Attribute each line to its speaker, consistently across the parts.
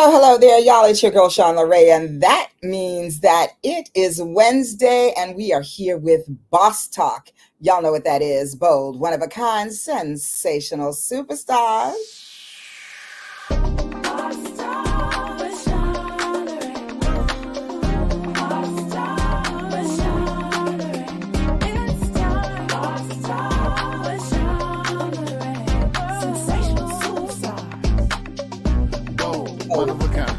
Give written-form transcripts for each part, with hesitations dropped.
Speaker 1: Hello there, y'all. It's your girl, Sean LeRae, and that means that it is Wednesday, and we are here with Boss Talk. Y'all know what that is. Bold, one of a kind, sensational superstars.
Speaker 2: One of a kind.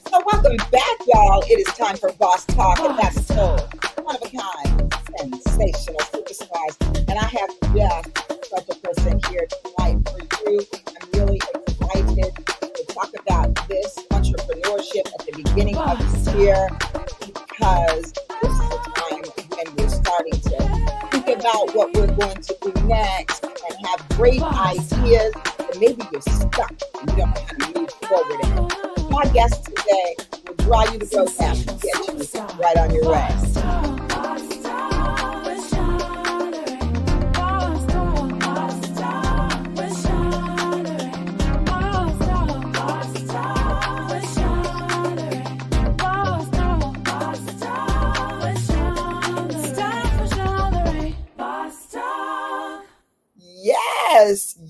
Speaker 1: So welcome back, y'all. It is time for Boss Talk, and that's Bold, one of a kind, sensational superstars. And I have just such a person here tonight for you. I'm really excited to talk about this entrepreneurship at the beginning of the year, because this is a time when we're starting to think about what we're going to do next and have great ideas, but maybe you're stuck and you don't know how to move forward in it. My guest today will draw you to go fast and get you right on your way.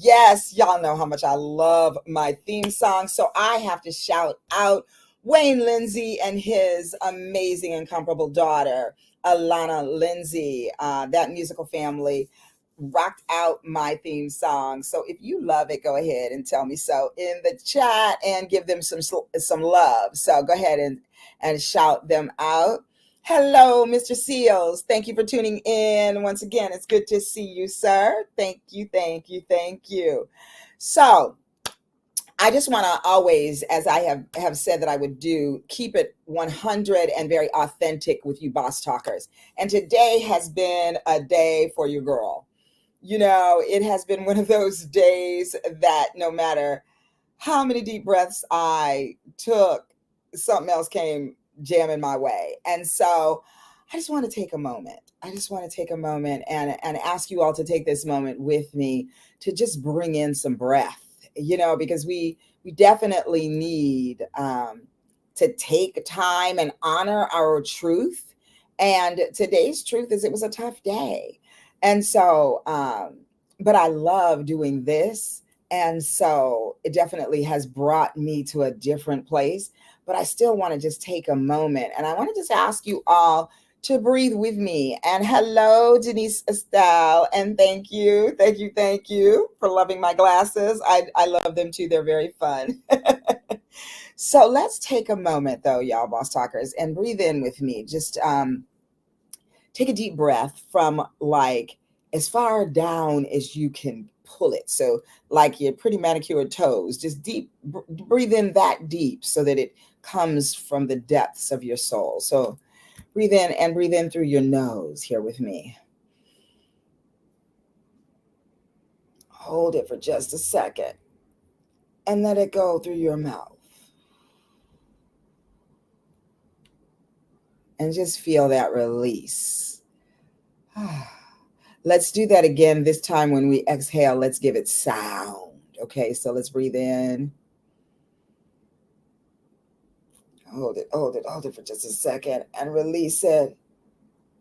Speaker 1: Yes, y'all know how much I love my theme song. So I have to shout out Wayne Lindsay and his amazing, incomparable daughter, Alana Lindsay. That musical family rocked out my theme song. So if you love it, go ahead and tell me so in the chat and give them some love. So go ahead and shout them out. Hello, Mr. Seals. Thank you for tuning in. Once again, it's good to see you, sir. Thank you. So I just want to always, as I have said that I would do, keep it 100 and very authentic with you boss talkers. And today has been a day for your girl. You know, it has been one of those days that no matter how many deep breaths I took, something else came jamming my way. And so I just want to take a moment. And ask you all to take this moment with me to just bring in some breath, you know, because we definitely need to take time and honor our truth. And today's truth is it was a tough day. And so, but I love doing this. And so it definitely has brought me to a different place. But I still want to just take a moment. And I want to just ask you all to breathe with me. And hello, Denise Estelle. And thank you for loving my glasses. I love them too. They're very fun. So let's take a moment though, y'all boss talkers, and breathe in with me. Just take a deep breath from like as far down as you can pull it. So like your pretty manicured toes, just deep, breathe in that deep so that it comes from the depths of your soul. So breathe in through your nose here with me. Hold it for just a second and let it go through your mouth. And just feel that release. Let's do that again. This time when we exhale, let's give it sound. Okay, so let's breathe in. Hold it for just a second and release it.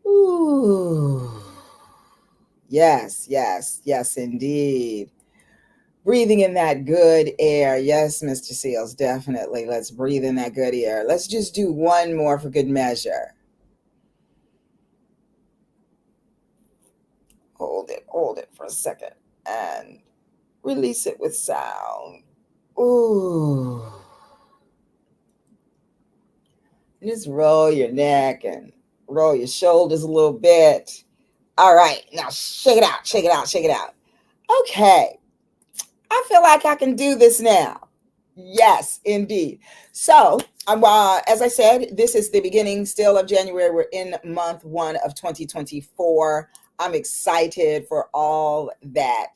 Speaker 1: Ooh. Yes, indeed. Breathing in that good air. Yes, Mr. Seals, definitely. Let's breathe in that good air. Let's just do one more for good measure. Hold it for a second and release it with sound. Ooh. Just roll your neck and roll your shoulders a little bit. All right, now shake it out. Okay, I feel like I can do this now. Yes, indeed. So, as I said, this is the beginning still of January. We're in month 1 of 2024. I'm excited for all that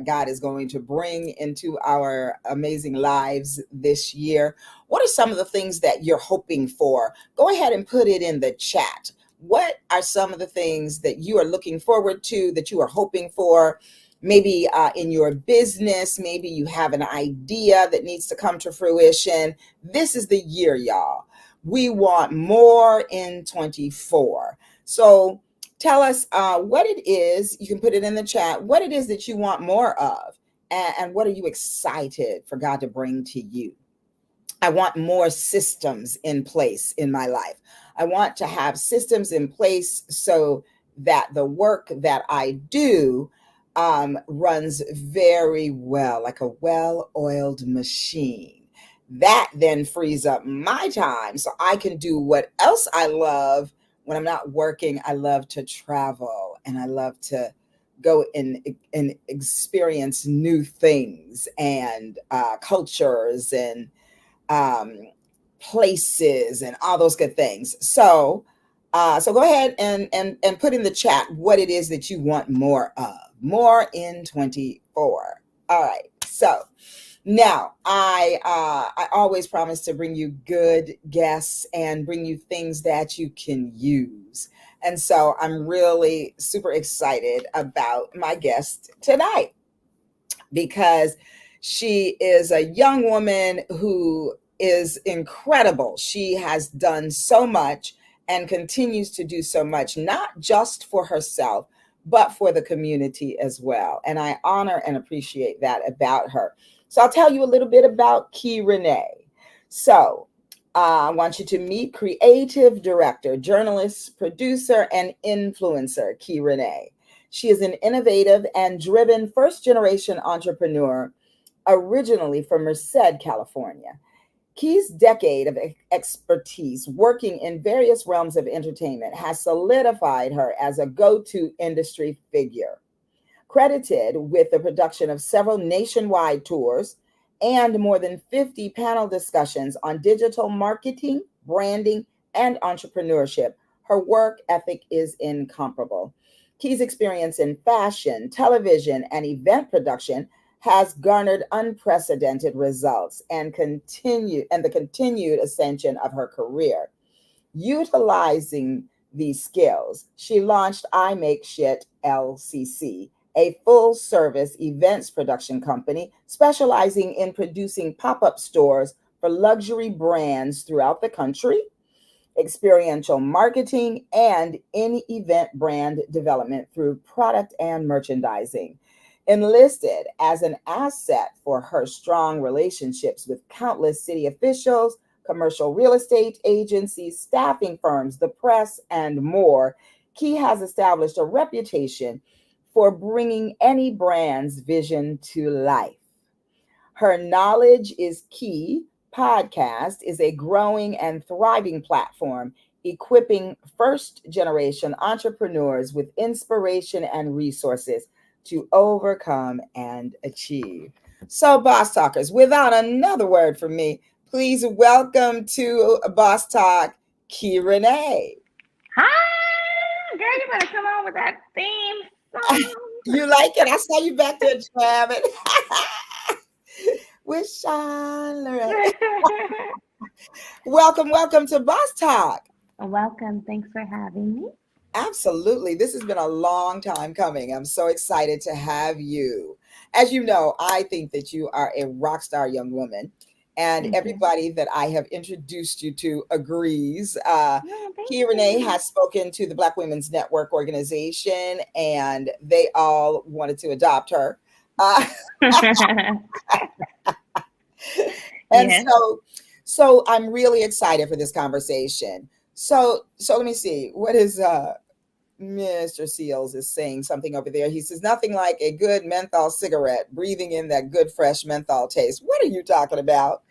Speaker 1: God is going to bring into our amazing lives this year. What are some of the things that you're hoping for? Go ahead and put it in the chat. What are some of the things that you are looking forward to, that you are hoping for? Maybe in your business, maybe you have an idea that needs to come to fruition. This is the year, y'all. We want more in 24. So tell us what it is. You can put it in the chat, what it is that you want more of, and what are you excited for God to bring to you. I want more systems in place in my life. I want to have systems in place so that the work that I do runs very well, like a well-oiled machine. That then frees up my time so I can do what else I love when I'm not working. I love to travel and I love to go and experience new things and cultures and um, places and all those good things. So go ahead and put in the chat what it is that you want more of, more in 24. All right. So now I always promise to bring you good guests and bring you things that you can use. And so I'm really super excited about my guest tonight because she is a young woman who is incredible. She has done so much and continues to do so much, not just for herself, but for the community as well. And I honor and appreciate that about her. So I'll tell you a little bit about Key Renee. So I want you to meet creative director, journalist, producer, and influencer, Key Renee. She is an innovative and driven first-generation entrepreneur, originally from Merced, California. Key's decade of expertise working in various realms of entertainment has solidified her as a go-to industry figure. Credited with the production of several nationwide tours and more than 50 panel discussions on digital marketing, branding, and entrepreneurship, her work ethic is incomparable. Key's experience in fashion, television, and event production has garnered unprecedented results and the continued ascension of her career. Utilizing these skills, she launched I Make Shit LCC, a full service events production company specializing in producing pop up stores for luxury brands throughout the country, experiential marketing, and in event brand development through product and merchandising. Enlisted as an asset for her strong relationships with countless city officials, commercial real estate agencies, staffing firms, the press, and more, Key has established a reputation for bringing any brand's vision to life. Her Knowledge is Key podcast is a growing and thriving platform equipping first generation entrepreneurs with inspiration and resources to overcome and achieve. So, Boss Talkers, without another word from me, please welcome to Boss Talk, Key Renee.
Speaker 3: Hi, girl, you better come on with that theme song.
Speaker 1: You like it? I saw you back there jamming with Sean Lorette. Welcome to Boss Talk.
Speaker 3: Welcome. Thanks for having me.
Speaker 1: Absolutely. This has been a long time coming. I'm so excited to have you. As you know, I think that you are a rock star young woman, and
Speaker 3: Thank you.
Speaker 1: everybody that I have introduced you to agrees.
Speaker 3: Thank
Speaker 1: Key Renee
Speaker 3: you.
Speaker 1: has spoken to the Black Women's Network organization, and they all wanted to adopt her. Uh, and
Speaker 3: Yes.
Speaker 1: so I'm really excited for this conversation. So let me see. What is Mr. Seals is saying something over there. He says, nothing like a good menthol cigarette, breathing in that good fresh menthol taste. What are you talking about?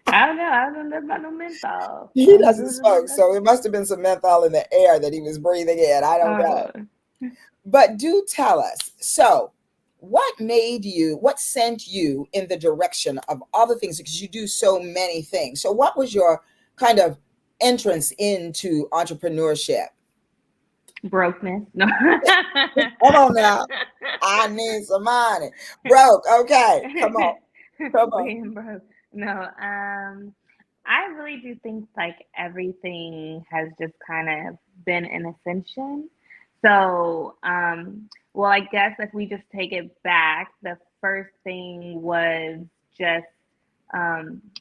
Speaker 3: I don't know. I don't know about no menthol.
Speaker 1: He doesn't smoke, so it must have been some menthol in the air that he was breathing in. I don't know. But do tell us. So, what sent you in the direction of all the things? Because you do so many things. So, what was your kind of entrance into entrepreneurship?
Speaker 3: Brokenness. No.
Speaker 1: Come on now. I need some money. Broke. Okay. Come on. Come on.
Speaker 3: Being broke. No. I really do think like everything has just kind of been an ascension. So, well, I guess if we just take it back, the first thing was just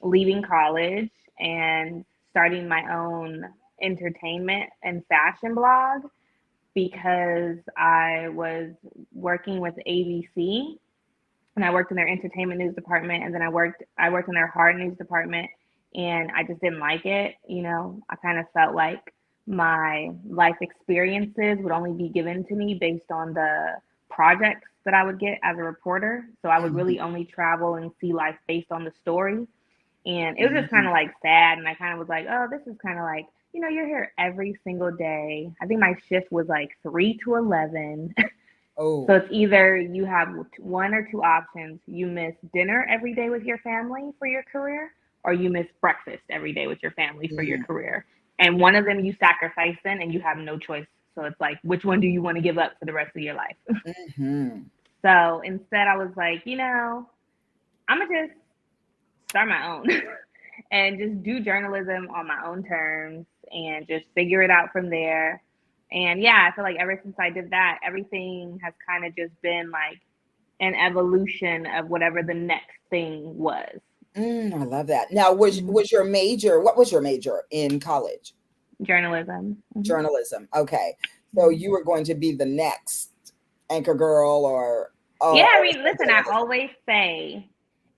Speaker 3: leaving college and starting my own entertainment and fashion blog because I was working with ABC and I worked in their entertainment news department, and then I worked in their hard news department, and I just didn't like it. I kind of felt like my life experiences would only be given to me based on the projects that I would get as a reporter. So I would
Speaker 1: Mhm,
Speaker 3: really only travel and see life based on the story. And it was just kind
Speaker 1: mhm.
Speaker 3: of like sad. And I kind of was like, oh, this is kind of like, you're here every single day. I think my shift was like 3 to 11. So
Speaker 1: Oh.
Speaker 3: it's either you have one or two options. You miss dinner every day with your family for your career, or you miss breakfast every day with your family for your
Speaker 1: Mm,
Speaker 3: career. And one of them you sacrifice in and you have no choice. So it's like, which one do you want to give up for the rest of your life?
Speaker 1: mhm.
Speaker 3: So instead, I was like, I'm going to just start my own and just do journalism on my own terms and just figure it out from there. And yeah, I feel like ever since I did that, everything has kind of just been like an evolution of whatever the next thing was.
Speaker 1: I love that. Now, was
Speaker 3: Mhm.
Speaker 1: was your major? What was your major in college?
Speaker 3: Journalism. Mhm.
Speaker 1: Journalism. Okay, so
Speaker 3: Mhm.
Speaker 1: you were going to be the next anchor girl,
Speaker 3: Yeah, I
Speaker 1: or
Speaker 3: mean, listen,
Speaker 1: something
Speaker 3: I
Speaker 1: like that.
Speaker 3: always say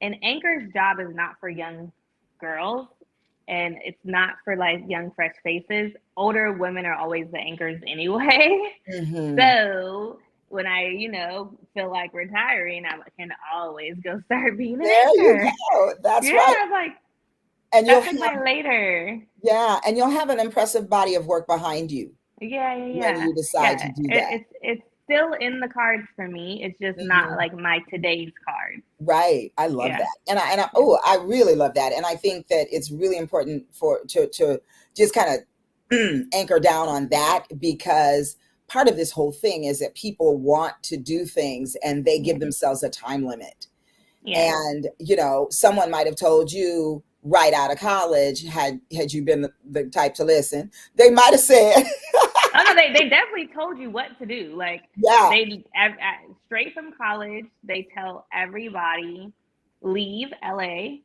Speaker 3: an anchor's job is not for young girls and it's not for like young, fresh faces. Older women are always the anchors anyway.
Speaker 1: Hmm.
Speaker 3: So when I, feel like retiring, I can always go start being an
Speaker 1: There you
Speaker 3: anchor.
Speaker 1: go. That's
Speaker 3: Yeah,
Speaker 1: right.
Speaker 3: I was like,
Speaker 1: And you'll
Speaker 3: that's like my
Speaker 1: have,
Speaker 3: later.
Speaker 1: yeah, and you'll have an impressive body of work behind you
Speaker 3: Yeah, yeah,
Speaker 1: when
Speaker 3: yeah,
Speaker 1: you decide to
Speaker 3: yeah.
Speaker 1: do that.
Speaker 3: It's still in the cards for me. It's just not
Speaker 1: Mhm.
Speaker 3: like my today's card.
Speaker 1: Right. I love
Speaker 3: Yeah,
Speaker 1: that. And
Speaker 3: yeah,
Speaker 1: I really love that. And I think that it's really important for to just kind of anchor down on that, because part of this whole thing is that people want to do things and they
Speaker 3: yeah,
Speaker 1: give themselves a time limit.
Speaker 3: yeah.
Speaker 1: And someone might have told you right out of college, had you been the type to listen, they might have said,
Speaker 3: Oh no, they definitely told you what to do. Like
Speaker 1: yeah.
Speaker 3: straight from college, they tell everybody leave LA,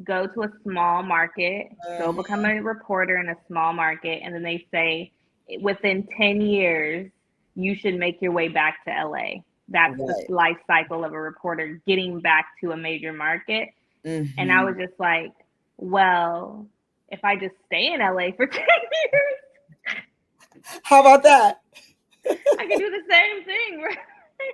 Speaker 3: go to a small market, go
Speaker 1: Mhm.
Speaker 3: become a reporter in a small market, and then they say within 10 years you should make your way back to LA. That's the
Speaker 1: Right.
Speaker 3: life cycle of a reporter getting back to a major market. And I
Speaker 1: Hmm.
Speaker 3: was just like, well, if I just stay in LA for 10 years,
Speaker 1: How about that?
Speaker 3: I can do the same thing, right?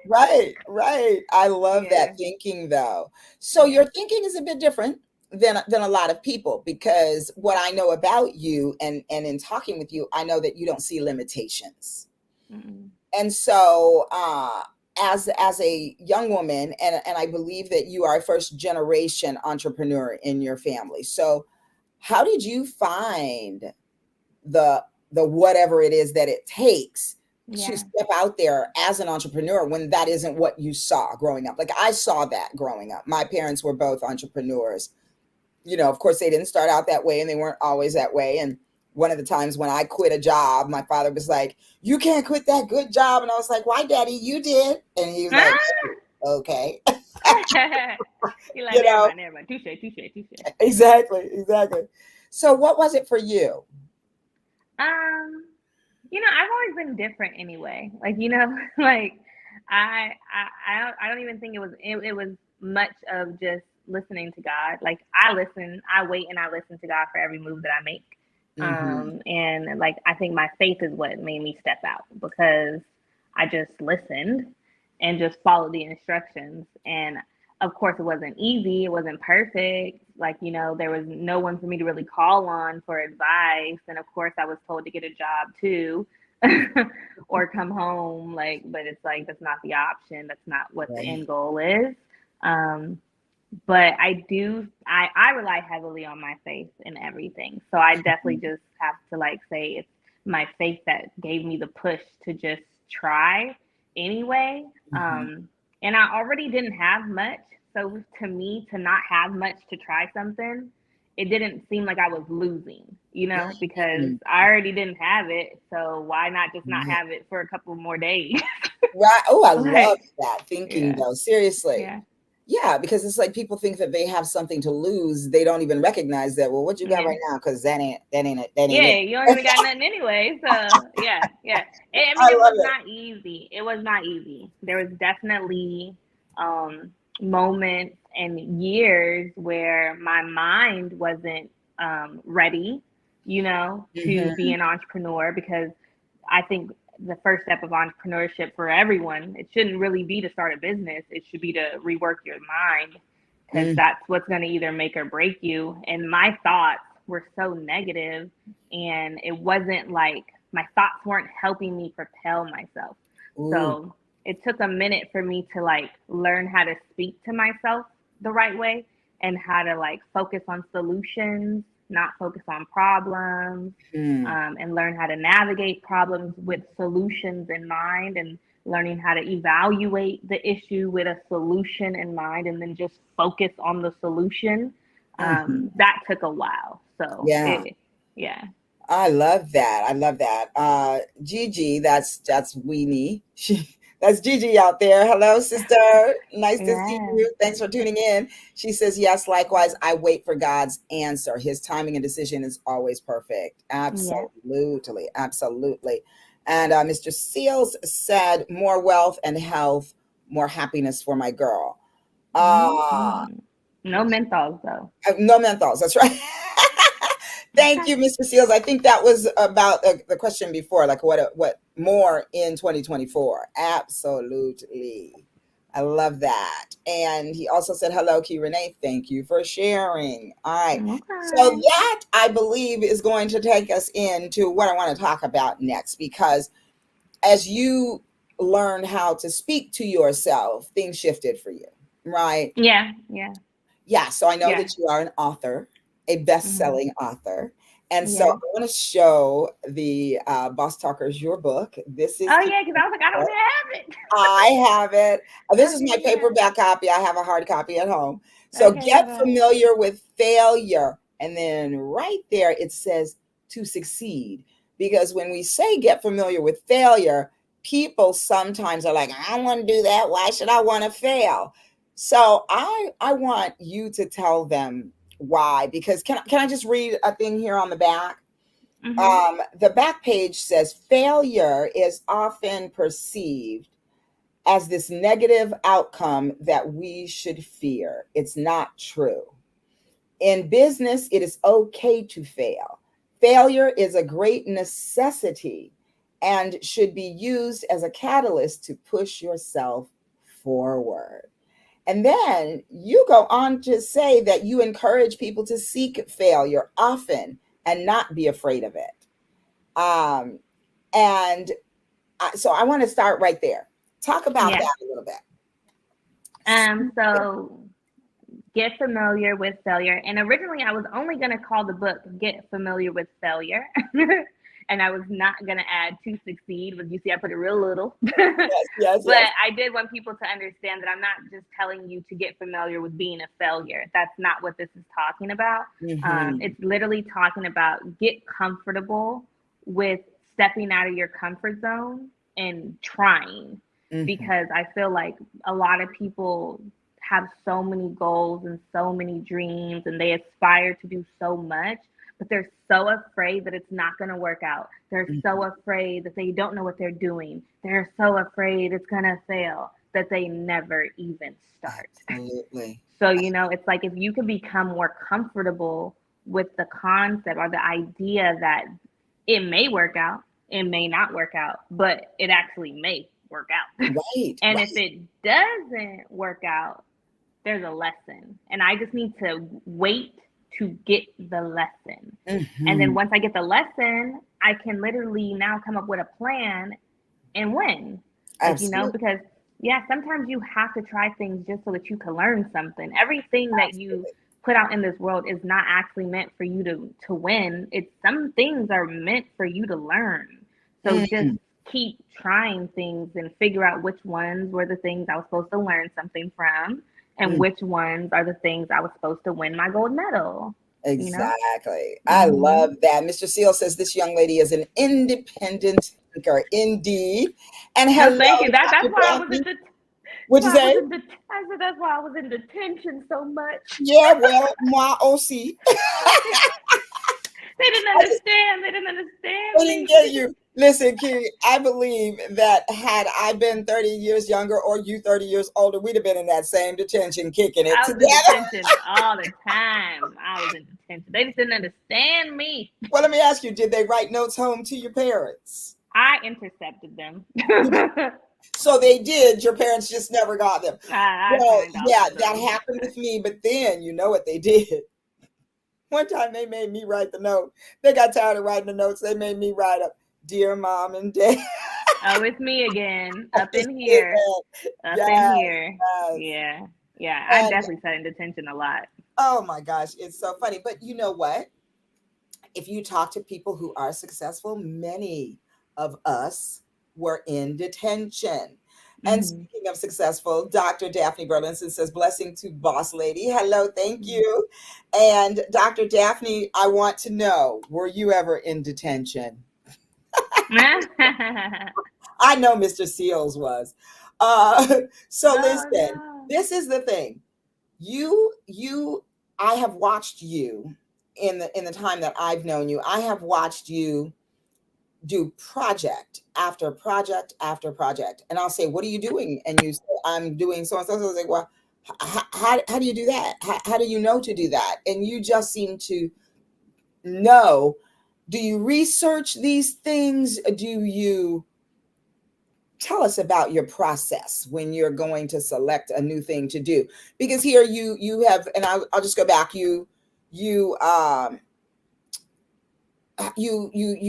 Speaker 1: Right, right. I love that
Speaker 3: Yeah,
Speaker 1: thinking though. So
Speaker 3: yeah.
Speaker 1: your thinking is a bit different than a lot of people, because what I know about you, and in talking with you, I know that you don't see limitations.
Speaker 3: Mm-mm.
Speaker 1: And so as a young woman, and I believe that you are a first generation entrepreneur in your family. So how did you find the whatever it is that it takes to
Speaker 3: Yeah.
Speaker 1: step out there as an entrepreneur when that isn't what you saw growing up? Like, I saw that growing up. My parents were both entrepreneurs. Of course they didn't start out that way, and they weren't always that way. And one of the times when I quit a job, my father was like, "You can't quit that good job." And I was like, "Why, Daddy? You did." And he was like,
Speaker 3: Ah!
Speaker 1: "Okay."
Speaker 3: You're like,
Speaker 1: you
Speaker 3: never
Speaker 1: know
Speaker 3: mind, never mind. Touche, touche, touche.
Speaker 1: exactly, exactly. So what was it for you?
Speaker 3: Um, I've always been different anyway. Like, like I don't even think it was much of just listening to God. Like I listen, I wait and I listen to God for every move that I make.
Speaker 1: Hmm.
Speaker 3: And like I think my faith is what made me step out because I just listened and just followed the instructions. And of course, it wasn't easy. It wasn't perfect. Like, there was no one for me to really call on for advice. And of course, I was told to get a job too or come home. Like, but it's like, that's not the option. That's not what the
Speaker 1: Right.
Speaker 3: end goal is. Um, but I rely heavily on my faith in everything. So I definitely just have to like say it's my faith that gave me the push to just try anyway. And I already didn't have much. So to me, to not have much to try something, it didn't seem like I was losing, because
Speaker 1: Mhm.
Speaker 3: I already didn't have it. So why not just not
Speaker 1: Right.
Speaker 3: have it for a couple more days?
Speaker 1: Right. Oh, I love
Speaker 3: Like,
Speaker 1: that thinking
Speaker 3: yeah,
Speaker 1: though. Seriously.
Speaker 3: yeah,
Speaker 1: Yeah, because it's like people think that they have something to lose. They don't even recognize that. Well, what you got
Speaker 3: yeah.
Speaker 1: right now? Because that ain't it. That ain't
Speaker 3: Yeah,
Speaker 1: it.
Speaker 3: you don't even got nothing anyway. So yeah, yeah. I mean,
Speaker 1: I
Speaker 3: it
Speaker 1: love
Speaker 3: was
Speaker 1: it.
Speaker 3: not easy. It was not easy. There was definitely moments and years where my mind wasn't ready, to be
Speaker 1: Hmm.
Speaker 3: an entrepreneur, because I think the first step of entrepreneurship for everyone, it shouldn't really be to start a business. It should be to rework your mind, because
Speaker 1: Mm,
Speaker 3: that's what's going to either make or break you. And my thoughts were so negative, and it wasn't like my thoughts weren't helping me propel myself.
Speaker 1: ooh.
Speaker 3: So it took a minute for me to like learn how to speak to myself the right way, and how to like focus on solutions, not focus on problems,
Speaker 1: Hmm.
Speaker 3: and learn how to navigate problems with solutions in mind, and learning how to evaluate the issue with a solution in mind, and then just focus on the solution.
Speaker 1: Hmm.
Speaker 3: That took a while. So
Speaker 1: Yeah.
Speaker 3: yeah.
Speaker 1: I love that. I love that. Gigi, that's Weenie. That's Gigi out there. Hello, sister. Nice to see
Speaker 3: Yeah.
Speaker 1: you. Thanks for tuning in. She says, yes, likewise, I wait for God's answer. His timing and decision is always perfect.
Speaker 3: Yeah.
Speaker 1: Absolutely. Absolutely. And Mr. Seals said, more wealth and health, more happiness for my girl. Uh,
Speaker 3: Mm-hmm. No menthols though.
Speaker 1: no menthols. That's right. Thank you, Mr. Seals. I think that was about the question before, like what more in 2024. Absolutely. I love that. And he also said, hello, Key Renee. Thank you for sharing. All right. So
Speaker 3: Okay.
Speaker 1: that I believe is going to take us into what I want to talk about next, because as you learn how to speak to yourself, things shifted for you, right?
Speaker 3: Yeah. Yeah.
Speaker 1: Yeah, so I know
Speaker 3: Yeah.
Speaker 1: that you are an author, a
Speaker 3: Mm-hmm.
Speaker 1: best-selling author. And so I
Speaker 3: Yeah.
Speaker 1: want to show the Boss Talkers your book. This is
Speaker 3: Oh
Speaker 1: the
Speaker 3: yeah, because I was like, I don't
Speaker 1: book.
Speaker 3: have it.
Speaker 1: I have it. This is my
Speaker 3: Okay. Yeah.
Speaker 1: paperback copy. I have a hard copy at home. So
Speaker 3: Okay.
Speaker 1: get
Speaker 3: Okay.
Speaker 1: familiar with failure. And then right there it says to succeed. Because when we say get familiar with failure, people sometimes are like, I don't want to do that. Why should I want to fail? So I want you to tell them why. Because can I just read a thing here on the back?
Speaker 3: Mm-hmm.
Speaker 1: The back page says failure is often perceived as this negative outcome that we should fear. It's not true. In business, it is okay to fail. Failure is a great necessity and should be used as a catalyst to push yourself forward. And then you go on to say that you encourage people to seek failure often and not be afraid of it. Um, and so I want to start right there. Talk about
Speaker 3: Yeah.
Speaker 1: that a little bit.
Speaker 3: So get familiar with failure. And originally I was only gonna call the book Get Familiar with Failure. And I was not gonna add to succeed, but you see I put it real little.
Speaker 1: Yes, yes,
Speaker 3: But
Speaker 1: yes.
Speaker 3: I did want people to understand that I'm not just telling you to get familiar with being a failure. That's not what this is talking about.
Speaker 1: Hmm.
Speaker 3: It's literally talking about get comfortable with stepping out of your comfort zone and trying,
Speaker 1: Hmm.
Speaker 3: because I feel like a lot of people have so many goals and so many dreams, and they aspire to do so much, but they're so afraid that it's not going to work out. They're so afraid that they don't know what they're doing. They're so afraid it's going to fail that they never even start.
Speaker 1: Absolutely.
Speaker 3: So, it's like if you can become more comfortable with the concept or the idea that it may work out, it may not work out, but it actually may work out.
Speaker 1: Right,
Speaker 3: And if
Speaker 1: right.
Speaker 3: it doesn't work out, there's a lesson. And I just need to wait to get the lesson. And then
Speaker 1: Hmm.
Speaker 3: once I get the lesson, I can literally now come up with a plan and win.
Speaker 1: Absolutely.
Speaker 3: Because yeah, sometimes you have to try things just so that you can learn something. Everything that you
Speaker 1: Absolutely.
Speaker 3: put out in this world is not actually meant for you to win. It's some things are meant for you to learn. So just
Speaker 1: Mm,
Speaker 3: keep trying things and figure out which ones were the things I was supposed to learn something from and
Speaker 1: mm.
Speaker 3: which ones are the things I was supposed to win my gold medal, you know?
Speaker 1: Exactly. I
Speaker 3: Hmm.
Speaker 1: love that. Mr. Seal says this young lady is an independent thinker. Indeed. And
Speaker 3: No,
Speaker 1: hello,
Speaker 3: thank you. That's
Speaker 1: Dr.
Speaker 3: why I was
Speaker 1: Daphne.
Speaker 3: in the
Speaker 1: What'd you
Speaker 3: why I was
Speaker 1: say?
Speaker 3: in the I said that's why I was in detention so much.
Speaker 1: Yeah, well, moi aussi.
Speaker 3: They didn't
Speaker 1: I just
Speaker 3: understand. They didn't
Speaker 1: I
Speaker 3: understand
Speaker 1: didn't
Speaker 3: me.
Speaker 1: get you. Listen, Kiri, I believe that had I been 30 years younger or you 30 years older, we'd have been in that same detention kicking it
Speaker 3: I was in
Speaker 1: together.
Speaker 3: detention all the time. I was in detention. They just didn't understand me.
Speaker 1: Well, let me ask you, did they write notes home to your parents?
Speaker 3: I intercepted them.
Speaker 1: So they did. Your parents just never got them.
Speaker 3: I
Speaker 1: Well,
Speaker 3: signed off
Speaker 1: yeah,
Speaker 3: on
Speaker 1: that
Speaker 3: them.
Speaker 1: happened with me. But then you know what they did? One time they made me write the note. They got tired of writing the notes. They made me write up, "Dear Mom and Dad."
Speaker 3: Oh, it's me again.
Speaker 1: I
Speaker 3: Up
Speaker 1: just
Speaker 3: in
Speaker 1: did
Speaker 3: here.
Speaker 1: that.
Speaker 3: Up in
Speaker 1: Yes,
Speaker 3: here.
Speaker 1: yes.
Speaker 3: Yeah. Yeah. I
Speaker 1: And
Speaker 3: definitely sat in detention a lot.
Speaker 1: oh my gosh, it's so funny. But you know what? If you talk to people who are successful, many of us were in detention. And
Speaker 3: Hmm.
Speaker 1: speaking of successful, Dr. Daphne Burlinson says, blessing to boss lady. Hello, thank you. And Dr. Daphne, I want to know, were you ever in detention? I know Mr. Seals was. So
Speaker 3: Oh
Speaker 1: listen,
Speaker 3: no.
Speaker 1: this is the thing. You I have watched you in the time that I've known you. I have watched you do project after project after project. And I'll say, what are you doing? And you say, I'm doing so and so. So I was like, well, how do you do that? How do you know to do that? And you just seem to know. Do you research these things? Do you tell us about your process when you're going to select a new thing to do? Because here you have, and I'll just go back. You you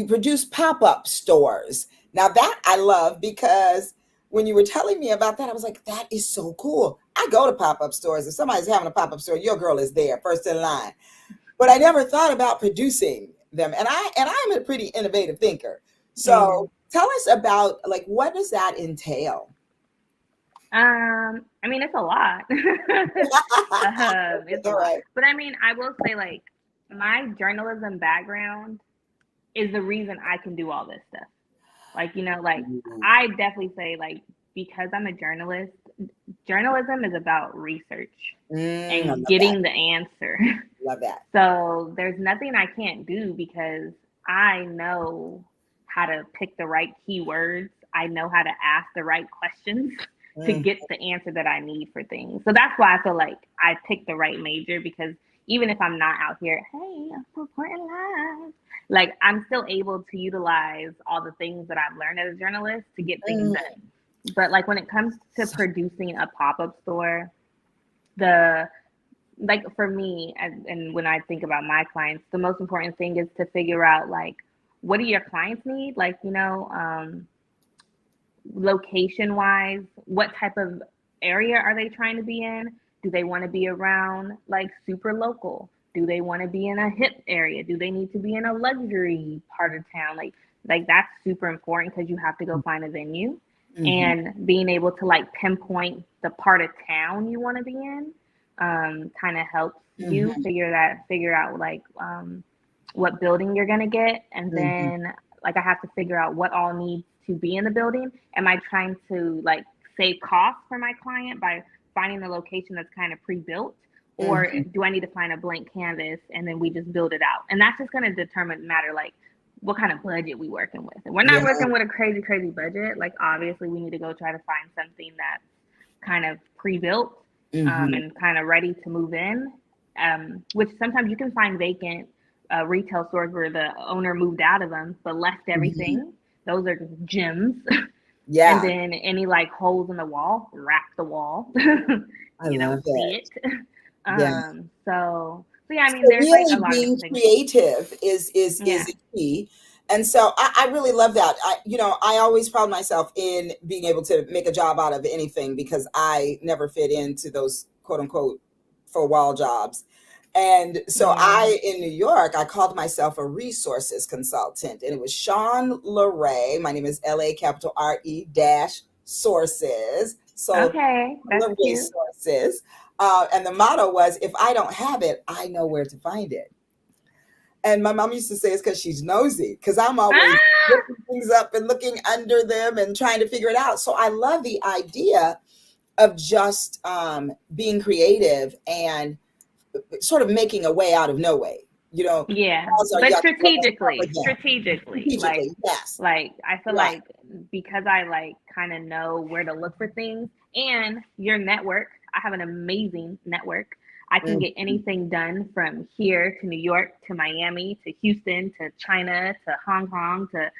Speaker 1: produce pop-up stores. Now that I love, because when you were telling me about that, I was like, that is so cool. I go to pop-up stores. If somebody's having a pop-up store, your girl is there first in line. But I never thought about producing them. And I'm a pretty innovative thinker.
Speaker 3: Hmm.
Speaker 1: So tell us about, like, what does that entail?
Speaker 3: I mean, it's a lot. It's a
Speaker 1: All
Speaker 3: lot.
Speaker 1: right.
Speaker 3: But I mean, I will say, like, my journalism background is the reason I can do all this stuff. Like, like
Speaker 1: Ooh.
Speaker 3: I definitely say, like, because I'm a journalist, journalism is about research
Speaker 1: I
Speaker 3: and
Speaker 1: love that.
Speaker 3: getting the answer.
Speaker 1: Love that.
Speaker 3: So there's nothing I can't do because I know how to pick the right keywords. I know how to ask the right questions to
Speaker 1: Mm,
Speaker 3: get the answer that I need for things. So that's why I feel like I picked the right major, because even if I'm not out here, hey, I'm reporting live, like I'm still able to utilize all the things that I've learned as a journalist to get things
Speaker 1: mm,
Speaker 3: done. But like when it comes to producing a pop-up store, the like for me, and when I think about my clients, the most important thing is to figure out, like, what do your clients need? Like, location wise, what type of area are they trying to be in? Do they want to be around like super local? Do they want to be in a hip area? Do they need to be in a luxury part of town? Like that's super important because you have to go find a venue,
Speaker 1: mhm,
Speaker 3: and being able to like pinpoint the part of town you want to be in kind of helps you
Speaker 1: mhm,
Speaker 3: figure out like what building you're gonna get, and
Speaker 1: mhm,
Speaker 3: then like I have to figure out what all needs to be in the building. Am I trying to like save costs for my client by finding a location that's kind of pre-built, or
Speaker 1: mhm.
Speaker 3: do I need to find a blank canvas and then we just build it out? And that's just going to determine matter like what kind of budget we working with. And we're not
Speaker 1: Yeah.
Speaker 3: working with a crazy budget. Like obviously we need to go try to find something that's kind of pre-built
Speaker 1: Mhm,
Speaker 3: and kind of ready to move in. Which sometimes you can find vacant retail stores where the owner moved out of them but left
Speaker 1: mhm.
Speaker 3: everything. Those are gems. And
Speaker 1: Yeah,
Speaker 3: then any like holes in the wall, wrap the wall.
Speaker 1: I love
Speaker 3: See
Speaker 1: it.
Speaker 3: it.
Speaker 1: Yeah.
Speaker 3: So yeah, I mean,
Speaker 1: So
Speaker 3: there's like a
Speaker 1: really
Speaker 3: lot of
Speaker 1: being
Speaker 3: different things.
Speaker 1: creative is
Speaker 3: Yeah.
Speaker 1: a key. And so I really love that. I always pride myself in being able to make a job out of anything because I never fit into those quote unquote 4 wall jobs. And so
Speaker 3: Mm.
Speaker 1: in New York, I called myself a resources consultant, and it was Sean LaRay. My name is LA capital RE dash sources. So
Speaker 3: Okay, that's
Speaker 1: the
Speaker 3: cute.
Speaker 1: resources. And the motto was, if I don't have it, I know where to find it. And my mom used to say it's because she's nosy, because I'm always
Speaker 3: Ah!
Speaker 1: looking things up and looking under them and trying to figure it out. So I love the idea of just being creative and sort of making a way out of no way. You know,
Speaker 3: Yeah,
Speaker 1: as our
Speaker 3: but
Speaker 1: young girls cover them
Speaker 3: strategically,
Speaker 1: strategically. Yes,
Speaker 3: like I feel
Speaker 1: right.
Speaker 3: like because I like kind of know where to look for things and your network, I have an amazing network. I can get
Speaker 1: Mhm.
Speaker 3: anything done from here to New York to Miami to Houston to China to Hong Kong to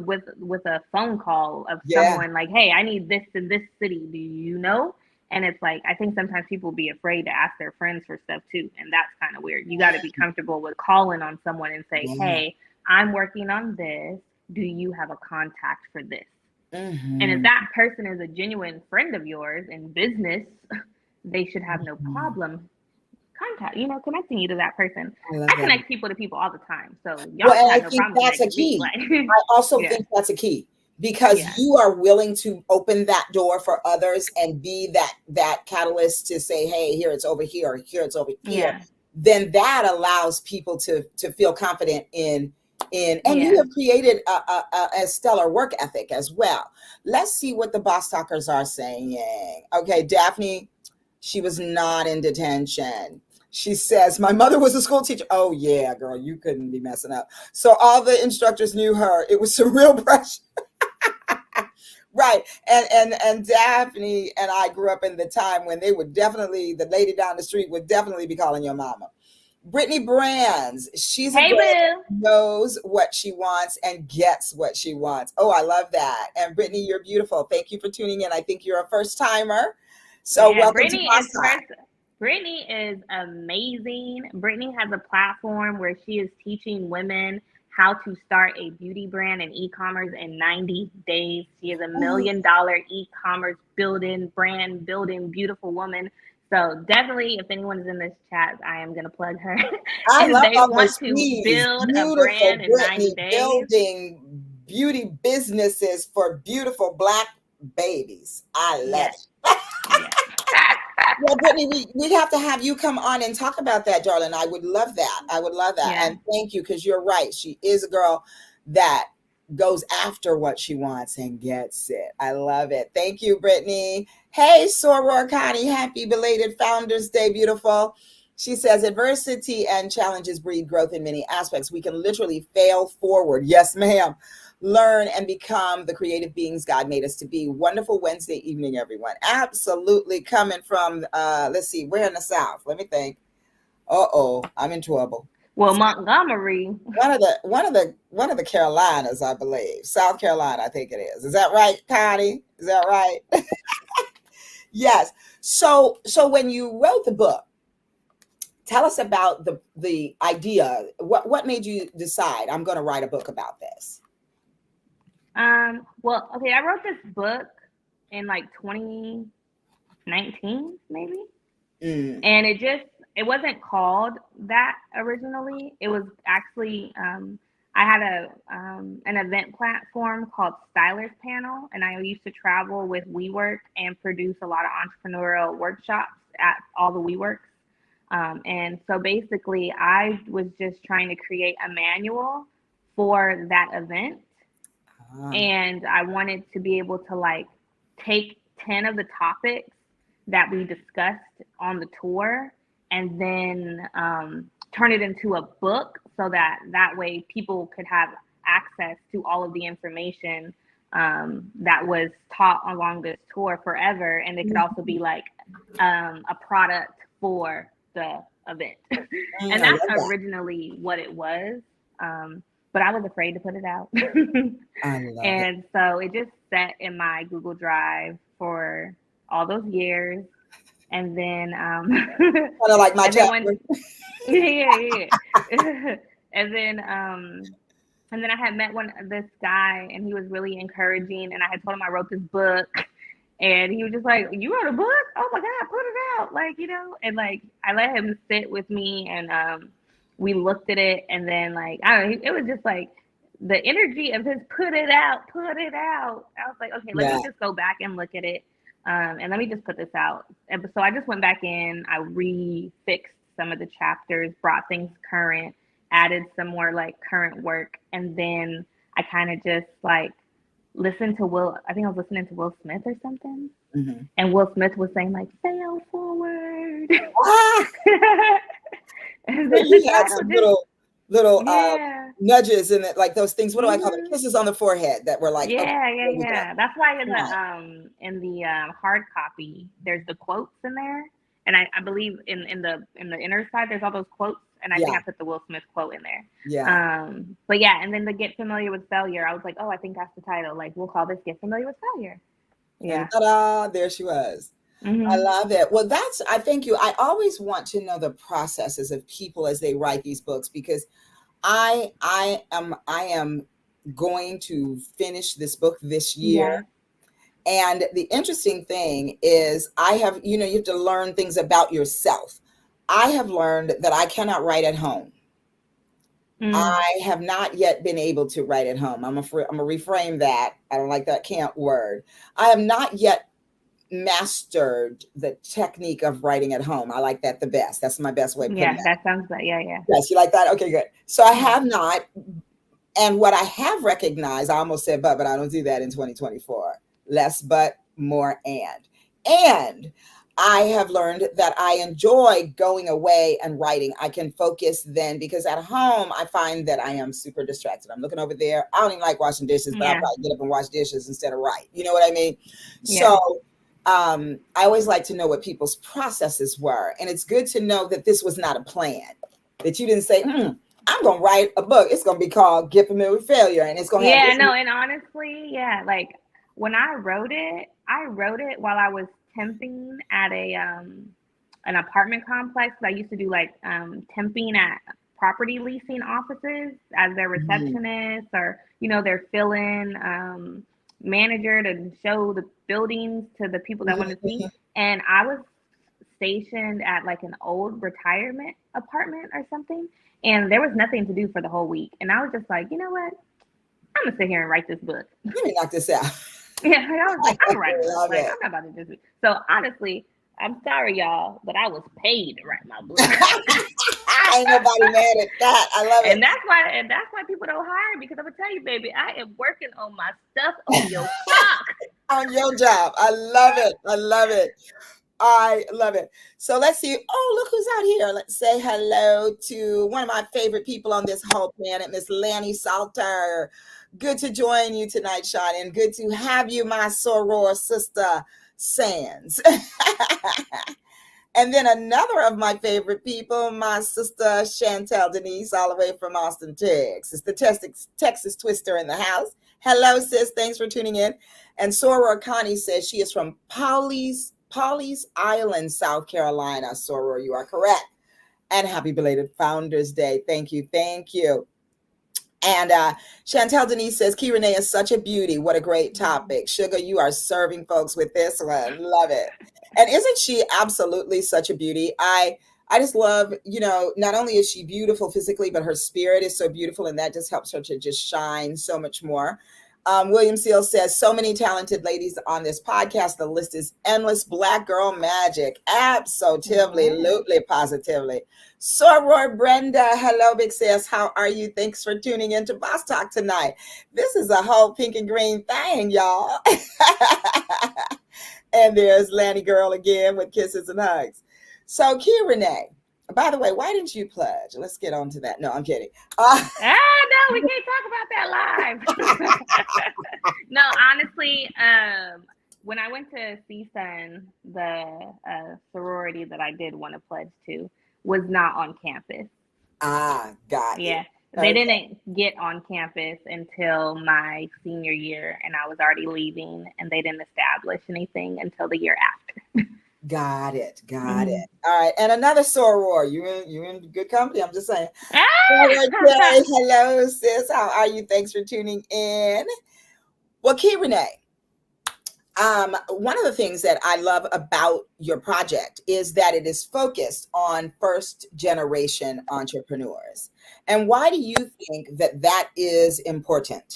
Speaker 3: with a phone call of
Speaker 1: Yeah.
Speaker 3: someone like, hey, I need this in this city. Do you know? And it's like, I think sometimes people be afraid to ask their friends for stuff too. And that's kind of weird. You got to be comfortable with calling on someone and say,
Speaker 1: Yeah.
Speaker 3: hey, I'm working on this. Do you have a contact for this? And if
Speaker 1: Hmm.
Speaker 3: that person is a genuine friend of yours in business, they should have no
Speaker 1: Hmm.
Speaker 3: problem connecting you to that person.
Speaker 1: I love
Speaker 3: I
Speaker 1: that.
Speaker 3: connect people to people all the time. So
Speaker 1: Well,
Speaker 3: y'all should
Speaker 1: and I
Speaker 3: have no
Speaker 1: think
Speaker 3: problem
Speaker 1: that's a
Speaker 3: connecting me.
Speaker 1: key.
Speaker 3: Like,
Speaker 1: I also
Speaker 3: yeah,
Speaker 1: think that's a key, because
Speaker 3: yeah,
Speaker 1: you are willing to open that door for others and be that catalyst to say, hey, here it's over here, or here it's over here.
Speaker 3: yeah,
Speaker 1: Then that allows people to feel confident and you
Speaker 3: yeah.
Speaker 1: have created a stellar work ethic as well. Let's see what the boss talkers are saying. Okay, Daphne, she was not in detention. She says, my mother was a school teacher. Oh, yeah, girl, you couldn't be messing up. So all the instructors knew her. It was some real pressure. Right. And Daphne and I grew up in the time when they would definitely, the lady down the street would definitely be calling your mama. Brittany Brands, she's a
Speaker 3: Hey,
Speaker 1: girl that
Speaker 3: boo.
Speaker 1: knows what she wants and gets what she wants. Oh, I love that. And Brittany, you're beautiful. Thank you for tuning in. I think you're a first timer. So
Speaker 3: Yeah,
Speaker 1: welcome to my side.
Speaker 3: Brittany is amazing. Brittany has a platform where she is teaching women how to start a beauty brand and e-commerce in 90 days. She is $1 million e-commerce brand building, beautiful woman. So definitely, if anyone is in this chat, I am going to plug her.
Speaker 1: I
Speaker 3: If
Speaker 1: love
Speaker 3: they
Speaker 1: all
Speaker 3: want
Speaker 1: those
Speaker 3: to
Speaker 1: C's.
Speaker 3: build a
Speaker 1: Beautiful
Speaker 3: brand in 90
Speaker 1: Brittany
Speaker 3: days,
Speaker 1: building beauty businesses for beautiful Black babies. I love
Speaker 3: yes,
Speaker 1: it.
Speaker 3: yes.
Speaker 1: Well, Brittany, we have to have you come on and talk about that, darling. I would love that. I would love that.
Speaker 3: Yeah.
Speaker 1: And thank you, because you're right. She is a girl that goes after what she wants and gets it. I love it. Thank you, Brittany. Hey, Soror Connie, happy belated Founders Day, beautiful. She says adversity and challenges breed growth in many aspects. We can literally fail forward. Yes, ma'am. Learn and become the creative beings God made us to be. Wonderful Wednesday evening, everyone. Absolutely coming from let's see, we're in the South. Let me think. Uh-oh, I'm in trouble.
Speaker 3: Well, Montgomery.
Speaker 1: One of the Carolinas, I believe. South Carolina, I think it is. Is that right, Connie? Is that right? Yes. So when you wrote the book, tell us about the idea. What made you decide I'm going to write a book about this?
Speaker 3: Well, okay, I wrote this book in like 2019, maybe.
Speaker 1: Mm.
Speaker 3: And it wasn't called that originally. It was actually I had an event platform called Stylers Panel, and I used to travel with WeWork and produce a lot of entrepreneurial workshops at all the WeWorks. And so basically, I was just trying to create a manual for that event,
Speaker 1: Ah.
Speaker 3: and I wanted to be able to like take 10 of the topics that we discussed on the tour and then turn it into a book so that way people could have access to all of the information that was taught along this tour forever, and it could also be like a product for the event.
Speaker 1: Mm,
Speaker 3: And
Speaker 1: I
Speaker 3: that's
Speaker 1: love that.
Speaker 3: originally what it was. But I was afraid to put it out.
Speaker 1: I love it.
Speaker 3: And so it just sat in my Google Drive for all those years. And then,
Speaker 1: Kind of like my
Speaker 3: and then
Speaker 1: chapter.
Speaker 3: yeah. And then I had met this guy, and he was really encouraging. And I had told him I wrote this book, And he was just like, "You wrote a book? Oh my God, put it out!" Like, you know, and like I let him sit with me, and we looked at it, and then like I don't know, it was just like the energy of his put it out, put it out. I was like, okay, let
Speaker 1: Yeah.
Speaker 3: me just go back and look at it, and let me just put this out. And so I just went back in, I refixed some of the chapters, brought things current, added some more like current work, and then I kind of just like listened to Will. I think I was listening to Will Smith or something,
Speaker 1: Mhm.
Speaker 3: and Will Smith was saying like "fail forward,"
Speaker 1: Ah,
Speaker 3: and
Speaker 1: so
Speaker 3: then the
Speaker 1: you had
Speaker 3: title
Speaker 1: some
Speaker 3: just
Speaker 1: little
Speaker 3: yeah.
Speaker 1: nudges in it, like those things. What do I call them?
Speaker 3: Mhm.
Speaker 1: Kisses on the forehead that were like, okay,
Speaker 3: Yeah, yeah,
Speaker 1: here we go.
Speaker 3: yeah. That's why
Speaker 1: Right.
Speaker 3: in the hard copy there's the quotes in there, and I believe in the inner side there's all those quotes, and I think
Speaker 1: Yeah.
Speaker 3: I put the Will Smith quote in there.
Speaker 1: Yeah.
Speaker 3: But yeah, and then the Get Familiar with Failure, I was like, oh, I think that's the title. Like we'll call this Get Familiar with Failure.
Speaker 1: And
Speaker 3: Yeah.
Speaker 1: ta-da, there she was. I
Speaker 3: Mhm.
Speaker 1: love it. Well, I thank you. I always want to know the processes of people as they write these books, because I am going to finish this book this year.
Speaker 3: Yes.
Speaker 1: And the interesting thing is you have to learn things about yourself. I have learned that I cannot write at home.
Speaker 3: Mm.
Speaker 1: I have not yet been able to write at home. I'm gonna reframe that. I don't like that can't word. I have not yet mastered the technique of writing at home. I like that the best. That's my best way of putting
Speaker 3: Yeah,
Speaker 1: that.
Speaker 3: that sounds like yeah.
Speaker 1: Yes, you like that? Okay, good. So I
Speaker 3: Yeah.
Speaker 1: have not. And what I have recognized, I almost said but I don't do that in 2024. Less but, more and. And I have learned that I enjoy going away and writing. I can focus then, because at home I find that I am super distracted. I'm looking over there. I don't even like washing dishes, but I'll
Speaker 3: Yeah.
Speaker 1: probably get up and wash dishes instead of write. You know what I mean?
Speaker 3: Yeah.
Speaker 1: So I always like to know what people's processes were. And it's good to know that this was not a plan, that you didn't say, I'm going to write a book. It's going to be called Get Familiar with Failure. And it's going to have
Speaker 3: Yeah,
Speaker 1: this.
Speaker 3: no, and honestly, yeah, like when I wrote it while I was temping at a an apartment complex. I used to do like temping at property leasing offices as their
Speaker 1: Mhm.
Speaker 3: receptionist, or you know, their fill-in manager to show the buildings to the people that wanted to see. And I was stationed at like an old retirement apartment or something, and there was nothing to do for the whole week. And I was just like, you know what? I'm gonna sit here and write this book.
Speaker 1: Let me knock this out.
Speaker 3: Yeah, I was like, I'm gonna write a book.
Speaker 1: Love
Speaker 3: Like,
Speaker 1: it.
Speaker 3: I'm not about to just. So honestly, I'm sorry, y'all, but I was paid to write my book.
Speaker 1: Ain't nobody mad at that. I love it.
Speaker 3: And that's why people don't hire me, because I'm gonna tell you, baby, I am working on my stuff on your clock.
Speaker 1: On your job. I love it. I love it. I love it. So let's see. Oh, look who's out here. Let's say hello to one of my favorite people on this whole planet, Miss Lanny Salter. Good to join you tonight, Sean, and good to have you, my soror sister, Sands. And then another of my favorite people, my sister Chantel Denise, all the way from Austin, Texas. The Texas Twister in the house. Hello, sis. Thanks for tuning in. And Soror Connie says she is from Pawleys Island, South Carolina. Soror, you are correct. And happy belated Founders Day. Thank you. Thank you. And Chantel Denise says, Key Renee is such a beauty. What a great topic. Sugar, you are serving folks with this one. Love it. And isn't she absolutely such a beauty? I just love, not only is she beautiful physically, but her spirit is so beautiful. And that just helps her to just shine so much more. William Seal says, so many talented ladies on this podcast. The list is endless. Black girl magic. Absolutely, positively. Soror Brenda, hello, big sis. How are you? Thanks for tuning in to Boss Talk tonight. This is a whole pink and green thing, y'all. And there's Lanny Girl again with kisses and hugs. So, Kia Renee, by the way, why didn't you pledge? Let's get on to that. No, I'm kidding.
Speaker 3: No, we can't talk about that live. No, honestly, when I went to CSUN, the sorority that I did want to pledge to was not on campus.
Speaker 1: Got it.
Speaker 3: Yeah. They didn't get on campus until my senior year, and I was already leaving, and they didn't establish anything until the year after.
Speaker 1: Got it. All right. And another soror. You're in good company. I'm just saying. Hello, sis. How are you? Thanks for tuning in. Well, Key Renee, One of the things that I love about your project is that it is focused on first generation entrepreneurs. And why do you think that that is important?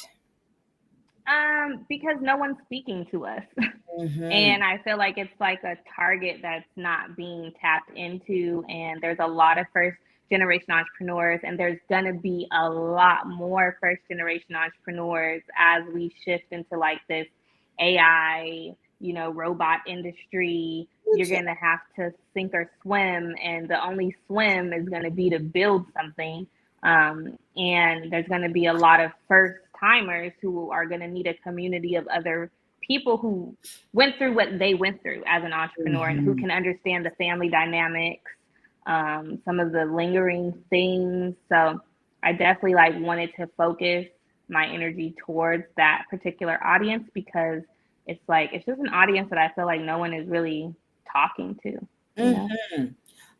Speaker 3: Because no one's speaking to us.
Speaker 1: Mm-hmm.
Speaker 3: And I feel like it's like a target that's not being tapped into. And there's a lot of first generation entrepreneurs, and there's going to be a lot more first generation entrepreneurs as we shift into like this AI, robot industry. You're going to have to sink or swim, and the only swim is going to be to build something. And there's going to be a lot of first timers who are going to need a community of other people who went through what they went through as an entrepreneur and who
Speaker 1: Mm-hmm.
Speaker 3: can understand the family dynamics, some of the lingering things. So I definitely like wanted to focus my energy towards that particular audience because it's just an audience that I feel like no one is really talking to.
Speaker 1: Mm-hmm.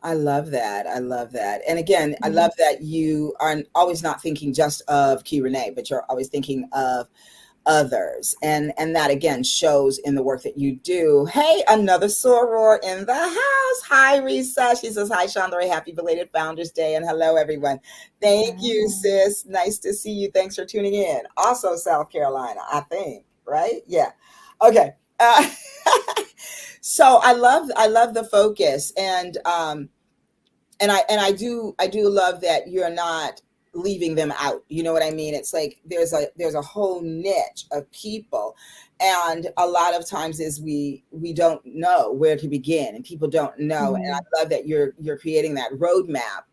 Speaker 1: I love that. I love that. And again, I
Speaker 3: Mm-hmm.
Speaker 1: love that you are always not thinking just of Key Renee, but you're always thinking of others. And that again shows in the work that you do. Hey, another soror in the house. Hi, Risa. She says, hi, Chandra. Happy belated Founders Day. And hello, everyone. Thank you,
Speaker 3: Mm-hmm.
Speaker 1: sis. Nice to see you. Thanks for tuning in. Also, South Carolina, I think, right? Yeah. Okay. So I love the focus, and I do love that you're not leaving them out. You know what I mean? It's like there's a whole niche of people, and a lot of times is we don't know where to begin, and people don't know. And
Speaker 3: Mm-hmm.
Speaker 1: I love that you're creating that roadmap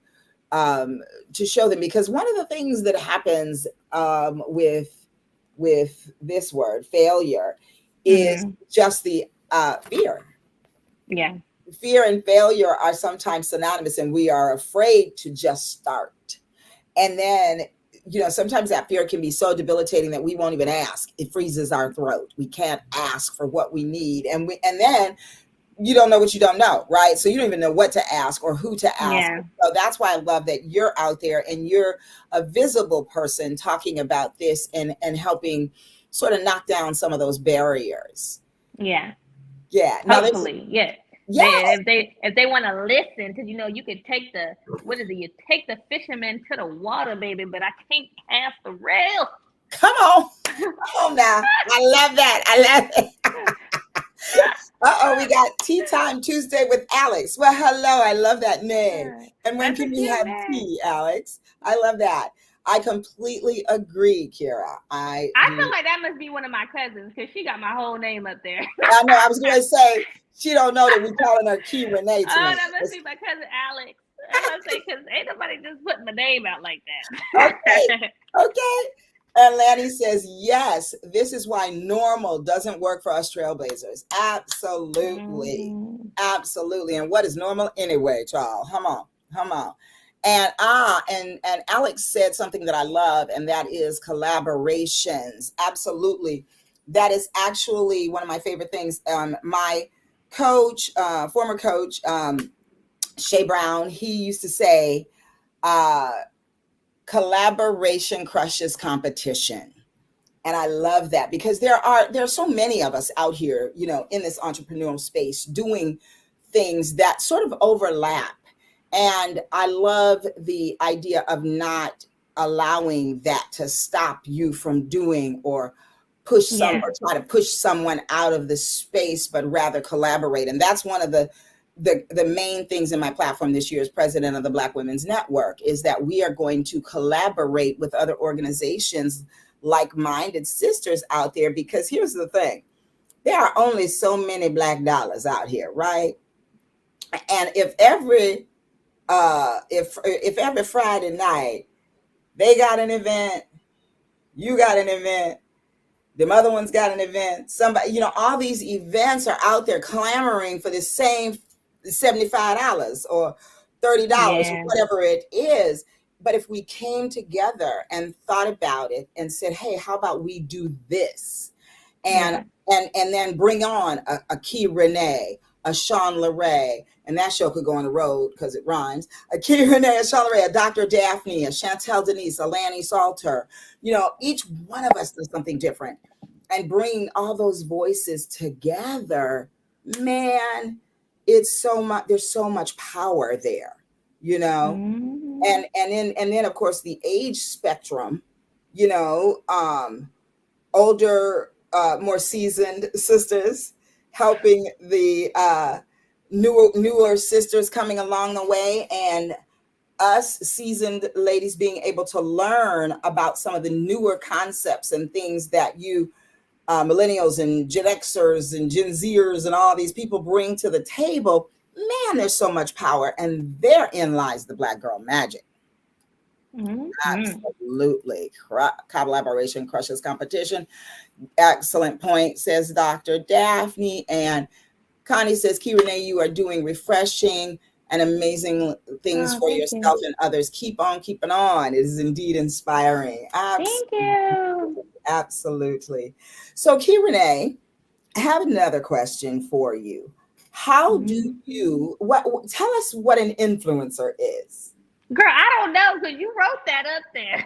Speaker 1: um, to show them, because one of the things that happens with this word failure is
Speaker 3: Mm-hmm.
Speaker 1: just the fear.
Speaker 3: Yeah.
Speaker 1: Fear and failure are sometimes synonymous, and we are afraid to just start. And then, sometimes that fear can be so debilitating that we won't even ask. It freezes our throat. We can't ask for what we need. And then you don't know what you don't know, right? So you don't even know what to ask or who to ask.
Speaker 3: Yeah.
Speaker 1: So that's why I love that you're out there and you're a visible person talking about this and helping sort of knock down some of those barriers.
Speaker 3: Yeah.
Speaker 1: Yeah. Now there's
Speaker 3: Hopefully, yeah.
Speaker 1: yeah.
Speaker 3: If they want to listen, because you could take the what is it? You take the fisherman to the water, baby, but I can't cast the rail.
Speaker 1: Come on. Come on now. I love that. I love it. Uh-oh, we got Tea Time Tuesday with Alex. Well, hello. I love that name. And when
Speaker 3: That's a
Speaker 1: can we
Speaker 3: cute
Speaker 1: have
Speaker 3: name.
Speaker 1: tea, Alex? I love that. I completely agree, Kiera. I
Speaker 3: I feel
Speaker 1: do.
Speaker 3: like that must be one of my cousins because she got my whole name up there.
Speaker 1: I know. I was going to say, she don't know that we're calling her Key Renee
Speaker 3: Oh,
Speaker 1: tonight.
Speaker 3: that must be my cousin Alex. I must say because ain't nobody just putting my name out like
Speaker 1: Okay.
Speaker 3: that.
Speaker 1: Okay. And Lanny says, yes, this is why normal doesn't work for us trailblazers. Absolutely.
Speaker 3: Mm-hmm.
Speaker 1: Absolutely. And what is normal anyway, Charles? Come on. Come on. And Alex said something that I love, and that is collaborations. Absolutely. That is actually one of my favorite things. My coach, former coach, Shay Brown, he used to say, uh, collaboration crushes competition. And I love that, because there are so many of us out here, in this entrepreneurial space doing things that sort of overlap. And I love the idea of not allowing that to stop you from doing, or
Speaker 3: Yeah.
Speaker 1: or try to push someone out of the space, but rather collaborate. And that's one of the main things in my platform this year as president of the Black Women's Network, is that we are going to collaborate with other organizations, like-minded sisters out there, because here's the thing: there are only so many Black dollars out here, right? And if every Friday night they got an event, you got an event, the other one's got an event, somebody, all these events are out there clamoring for the same $75 or $30 or
Speaker 3: Yeah.
Speaker 1: whatever it is. But if we came together and thought about it and said, hey, how about we do this? And
Speaker 3: Yeah.
Speaker 1: and then bring on a Key Renee, a Sean Leray, and that show could go on the road because it rhymes. A Key Renee, a Sean Leray, a Dr. Daphne, a Chantel Denise, a Lanny Salter. Each one of us does something different. and bringing all those voices together, man, it's so much, there's so much power there, you know.
Speaker 3: Mm-hmm.
Speaker 1: And then of course the age spectrum, you know, older, more seasoned sisters helping the newer sisters coming along the way, and us seasoned ladies being able to learn about some of the newer concepts and things that you millennials and Gen Xers and Gen Zers and all these people bring to the table. Man, there's so much power, and therein lies the Black girl magic.
Speaker 3: Mm-hmm.
Speaker 1: Absolutely. Collaboration crushes competition. Excellent point, says Dr. Daphne. And Connie says, Key Renee, you are doing refreshing and amazing things
Speaker 3: Oh,
Speaker 1: for
Speaker 3: thank you.
Speaker 1: yourself and others. Keep on keeping on. It is indeed inspiring.
Speaker 3: Thank you.
Speaker 1: Absolutely. So, Key Renee, I have another question for you. How do
Speaker 3: Mm-hmm.
Speaker 1: you, tell us what an influencer is?
Speaker 3: Girl, I don't know because you wrote that up there.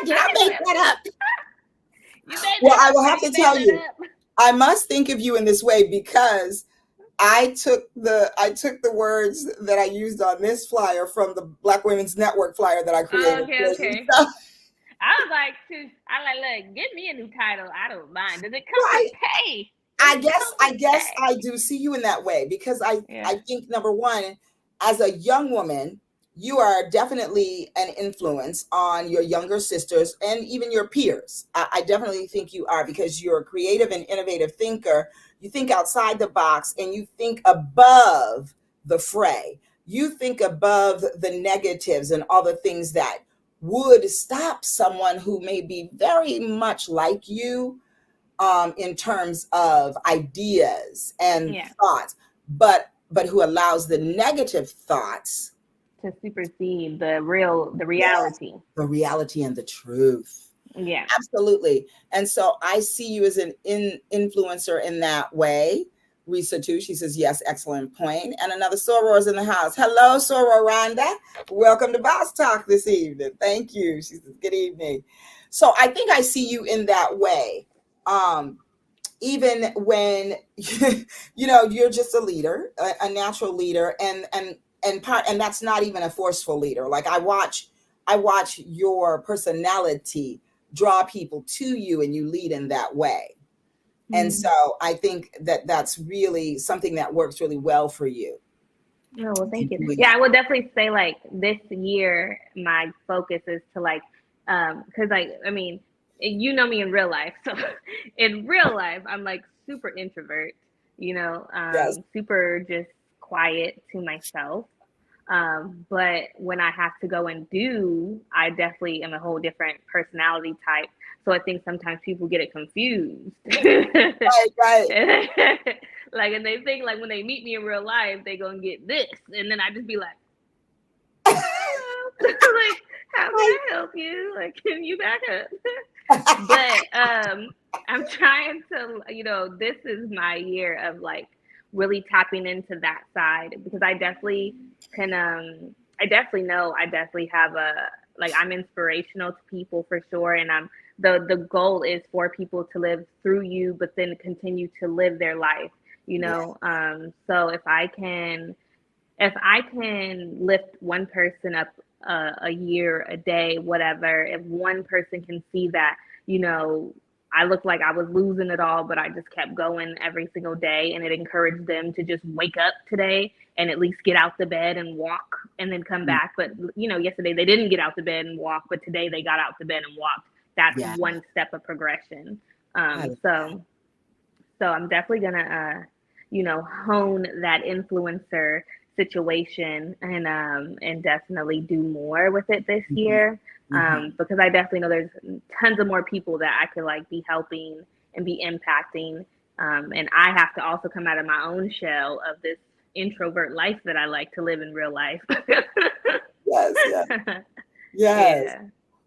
Speaker 1: Did I make that up?
Speaker 3: You made
Speaker 1: Well,
Speaker 3: that
Speaker 1: I
Speaker 3: up,
Speaker 1: will
Speaker 3: girl.
Speaker 1: have to
Speaker 3: You
Speaker 1: tell
Speaker 3: made
Speaker 1: you,
Speaker 3: that up.
Speaker 1: I must think of you in this way because I took the words that I used on this flyer from the Black Women's Network flyer that I created
Speaker 3: Okay,
Speaker 1: for you.
Speaker 3: okay.
Speaker 1: So,
Speaker 3: I was like, look, give me a new title. I don't mind. Does it come
Speaker 1: well,
Speaker 3: with pay? Does it come
Speaker 1: I
Speaker 3: with
Speaker 1: guess
Speaker 3: pay?
Speaker 1: I do see you in that way because I
Speaker 3: Yeah.
Speaker 1: think number one, as a young woman, you are definitely an influence on your younger sisters and even your peers. I definitely think you are because you're a creative and innovative thinker. You think outside the box and you think above the fray. You think above the negatives and all the things that would stop someone who may be very much like you in terms of ideas and
Speaker 3: Yeah.
Speaker 1: thoughts, but who allows the negative thoughts,
Speaker 3: To supersede the reality.
Speaker 1: the reality and the truth.
Speaker 3: Yeah.
Speaker 1: Absolutely. And so I see you as an influencer in that way. Risa too, she says, yes, excellent point. And another soror is in the house. Hello, Soror Rhonda. Welcome to Boss Talk this evening. Thank you. She says, good evening. So I think I see you in that way. Even when you know you're just a leader, a natural leader, and that's not even a forceful leader. Like I watch your personality draw people to you, and you lead in that way. And so I think that that's really something that works really well for you.
Speaker 3: Oh, well, thank you.
Speaker 1: Doing
Speaker 3: Yeah, I
Speaker 1: that.
Speaker 3: would definitely say like this year, my focus is to like, because I mean, you know me in real life, so in real life, I'm like super introvert,
Speaker 1: Yes.
Speaker 3: super just quiet to myself. But when I have to go and do, I definitely am a whole different personality type. So I think sometimes people get it confused.
Speaker 1: Right. Right.
Speaker 3: Like, and they think like when they meet me in real life, they gonna get this, and then I just be like, like, how can I help you? Like, can you back up? But I'm trying to, this is my year of like really tapping into that side because I definitely can. I definitely know I definitely have a like I'm inspirational to people for sure, and I'm the goal is for people to live through you, but then continue to live their life.
Speaker 1: Yeah.
Speaker 3: So if I can lift one person up a year, a day, whatever, if one person can see that, I looked like I was losing it all, but I just kept going every single day, and it encouraged them to just wake up today and at least get out the bed and walk and then come back. But, yesterday they didn't get out the bed and walk, but today they got out the bed and walked. That's
Speaker 1: Yeah.
Speaker 3: one step of progression.
Speaker 1: I-
Speaker 3: So I'm definitely gonna, hone that influencer situation and definitely do more with it this year. Because I definitely know there's tons of more people that I could like be helping and be impacting. And I have to also come out of my own shell of this introvert life that I like to live in real life.
Speaker 1: Yes. Yes. Yes.
Speaker 3: Yeah.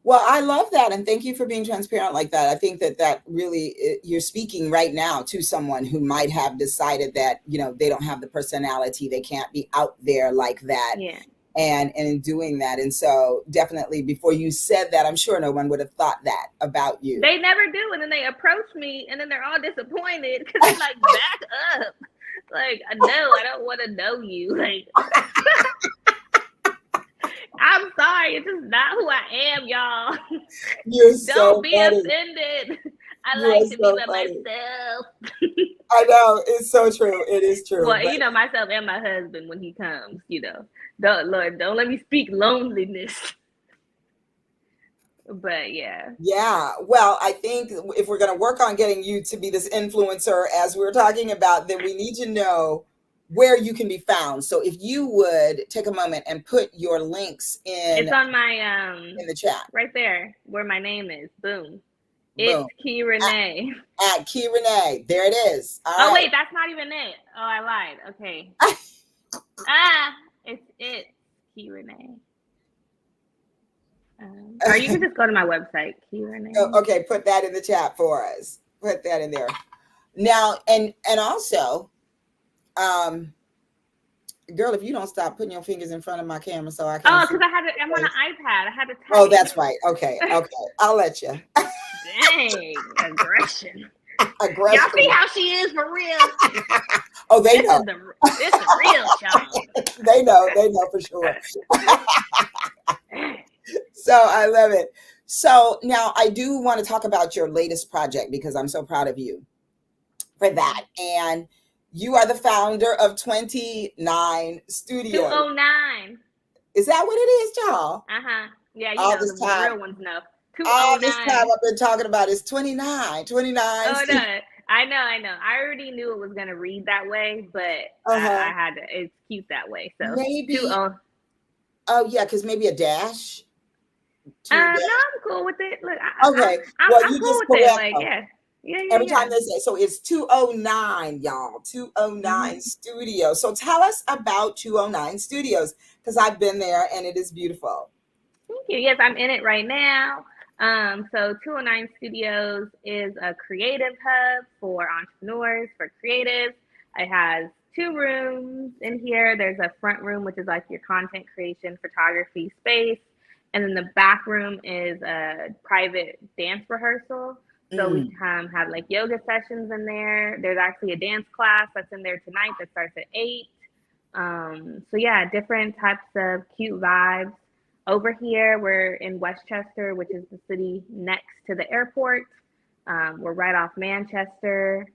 Speaker 1: Well, I love that. And thank you for being transparent like that. I think that really, you're speaking right now to someone who might have decided that, they don't have the personality. They can't be out there like that.
Speaker 3: Yeah.
Speaker 1: and in doing that. And so definitely before you said that, I'm sure no one would have thought that about you.
Speaker 3: They never do. And then they approach me and then they're all disappointed because they're like, back up. Like, no, I don't want to know you. Like, I'm sorry. It's just not who I am, y'all.
Speaker 1: You're so
Speaker 3: Don't be
Speaker 1: funny.
Speaker 3: offended. I
Speaker 1: You
Speaker 3: like
Speaker 1: are
Speaker 3: to
Speaker 1: so
Speaker 3: be by
Speaker 1: funny.
Speaker 3: myself.
Speaker 1: I know, it's so true. It is true.
Speaker 3: Well,
Speaker 1: But
Speaker 3: you know, myself and my husband when he comes, you know. Lord, don't let me speak loneliness. But yeah.
Speaker 1: yeah, well, I think if we're going to work on getting you to be this influencer, as we were talking about, then we need to know where you can be found. So if you would take a moment and put your links
Speaker 3: It's on my
Speaker 1: in the chat.
Speaker 3: right there where my name is. Boom.
Speaker 1: Boom.
Speaker 3: It's Key Renee.
Speaker 1: At Key Renee. There it is. All right.
Speaker 3: Wait, that's not even it. Oh, I lied. Okay. It's Key Renee. Or you can just go to my website, Key Renee.
Speaker 1: Okay, put that in the chat for us. Put that in there. Now, and also, girl, if you don't stop putting your fingers in front of my camera so I can.
Speaker 3: Oh, because I'm on an iPad. I had to type.
Speaker 1: Oh, that's right. Okay. I'll let you.
Speaker 3: Dang, aggression.
Speaker 1: Aggression.
Speaker 3: Y'all see how she is for real?
Speaker 1: Oh, they know.
Speaker 3: This is real, y'all.
Speaker 1: They know for sure. So I love it. So now I do want to talk about your latest project because I'm so proud of you for that. And you are the founder of 29 Studios.
Speaker 3: 209.
Speaker 1: Is that what it is, y'all?
Speaker 3: Yeah, you
Speaker 1: all
Speaker 3: know,
Speaker 1: this
Speaker 3: the
Speaker 1: time,
Speaker 3: real ones know. 209.
Speaker 1: All this time I've been talking about is 29.
Speaker 3: Oh, no. I know. I already knew it was going to read that way, but I had to, it's cute that way. So
Speaker 1: maybe, oh yeah, because maybe a dash.
Speaker 3: No, I'm cool with it. Look,
Speaker 1: okay.
Speaker 3: I'm cool with it. Like, yeah.
Speaker 1: Every time they say, so it's 209, y'all, 209 Studios. So tell us about 209 Studios, because I've been there and it is beautiful.
Speaker 3: Thank you. Yes, I'm in it right now. So 209 Studios is a creative hub for entrepreneurs, for creatives. It has 2 rooms in here. There's a front room, which is like your content creation, photography space. And then the back room is a private dance rehearsal. So we have like yoga sessions in there. There's actually a dance class that's in there tonight that starts at 8. So yeah, different types of cute vibes. Over here, we're in Westchester, which is the city next to the airport. We're right off Manchester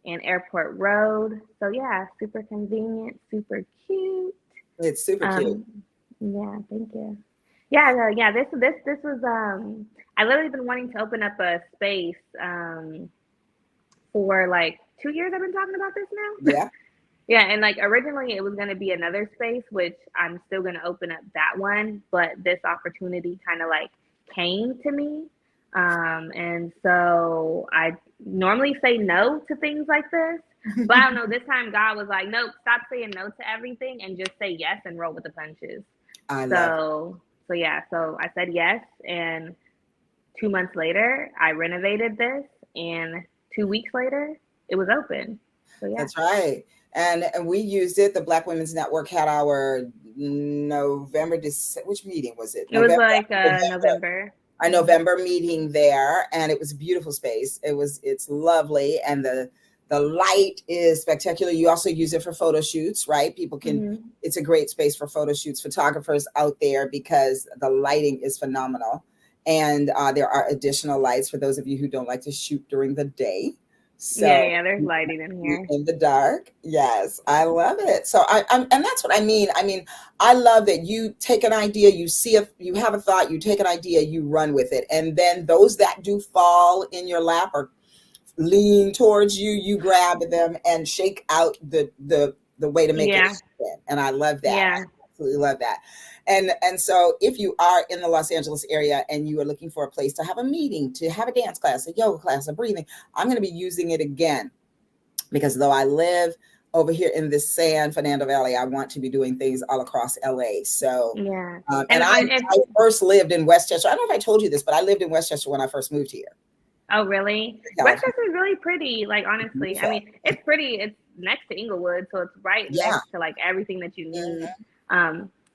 Speaker 3: and Airport Road. So yeah, super convenient, super cute.
Speaker 1: It's super cute.
Speaker 3: Yeah, thank you. Yeah. This was I literally been wanting to open up a space for like 2 years. I've been talking about this now.
Speaker 1: Yeah.
Speaker 3: Yeah, and like originally it was going to be another space, which I'm still going to open up that one, but this opportunity kind of like came to me. And so I normally say no to things like this, but I don't know, this time God was like, nope, stop saying no to everything and just say yes and roll with the punches. So I said yes, and 2 months later I renovated this, and 2 weeks later it was open. So yeah.
Speaker 1: That's right. And we used it. The Black Women's Network had our November, which meeting was it?
Speaker 3: It was like November.
Speaker 1: Our November meeting there, and it was a beautiful space. It's lovely, and the light is spectacular. You also use it for photo shoots, right? People can, it's a great space for photo shoots, photographers out there, because the lighting is phenomenal. And there are additional lights for those of you who don't like to shoot during the day. So
Speaker 3: yeah, there's lighting in here.
Speaker 1: In the dark. Yes, I love it. So and that's what I mean. I mean, I love that you take an idea, you have a thought, you take an idea, you run with it. And then those that do fall in your lap or lean towards you, you grab them and shake out the way to make it happen. And I love that.
Speaker 3: Yeah.
Speaker 1: I absolutely love that. And so if you are in the Los Angeles area and you are looking for a place to have a meeting, to have a dance class, a yoga class, a breathing, I'm going to be using it again, because though I live over here in this San Fernando Valley, I want to be doing things all across LA. So,
Speaker 3: yeah.
Speaker 1: And I first lived in Westchester. I don't know if I told you this, but I lived in Westchester when I first moved here.
Speaker 3: Oh, really? Westchester is really pretty. Like, honestly, beautiful. I mean, it's pretty. It's next to Inglewood, so it's right next to like everything that you need.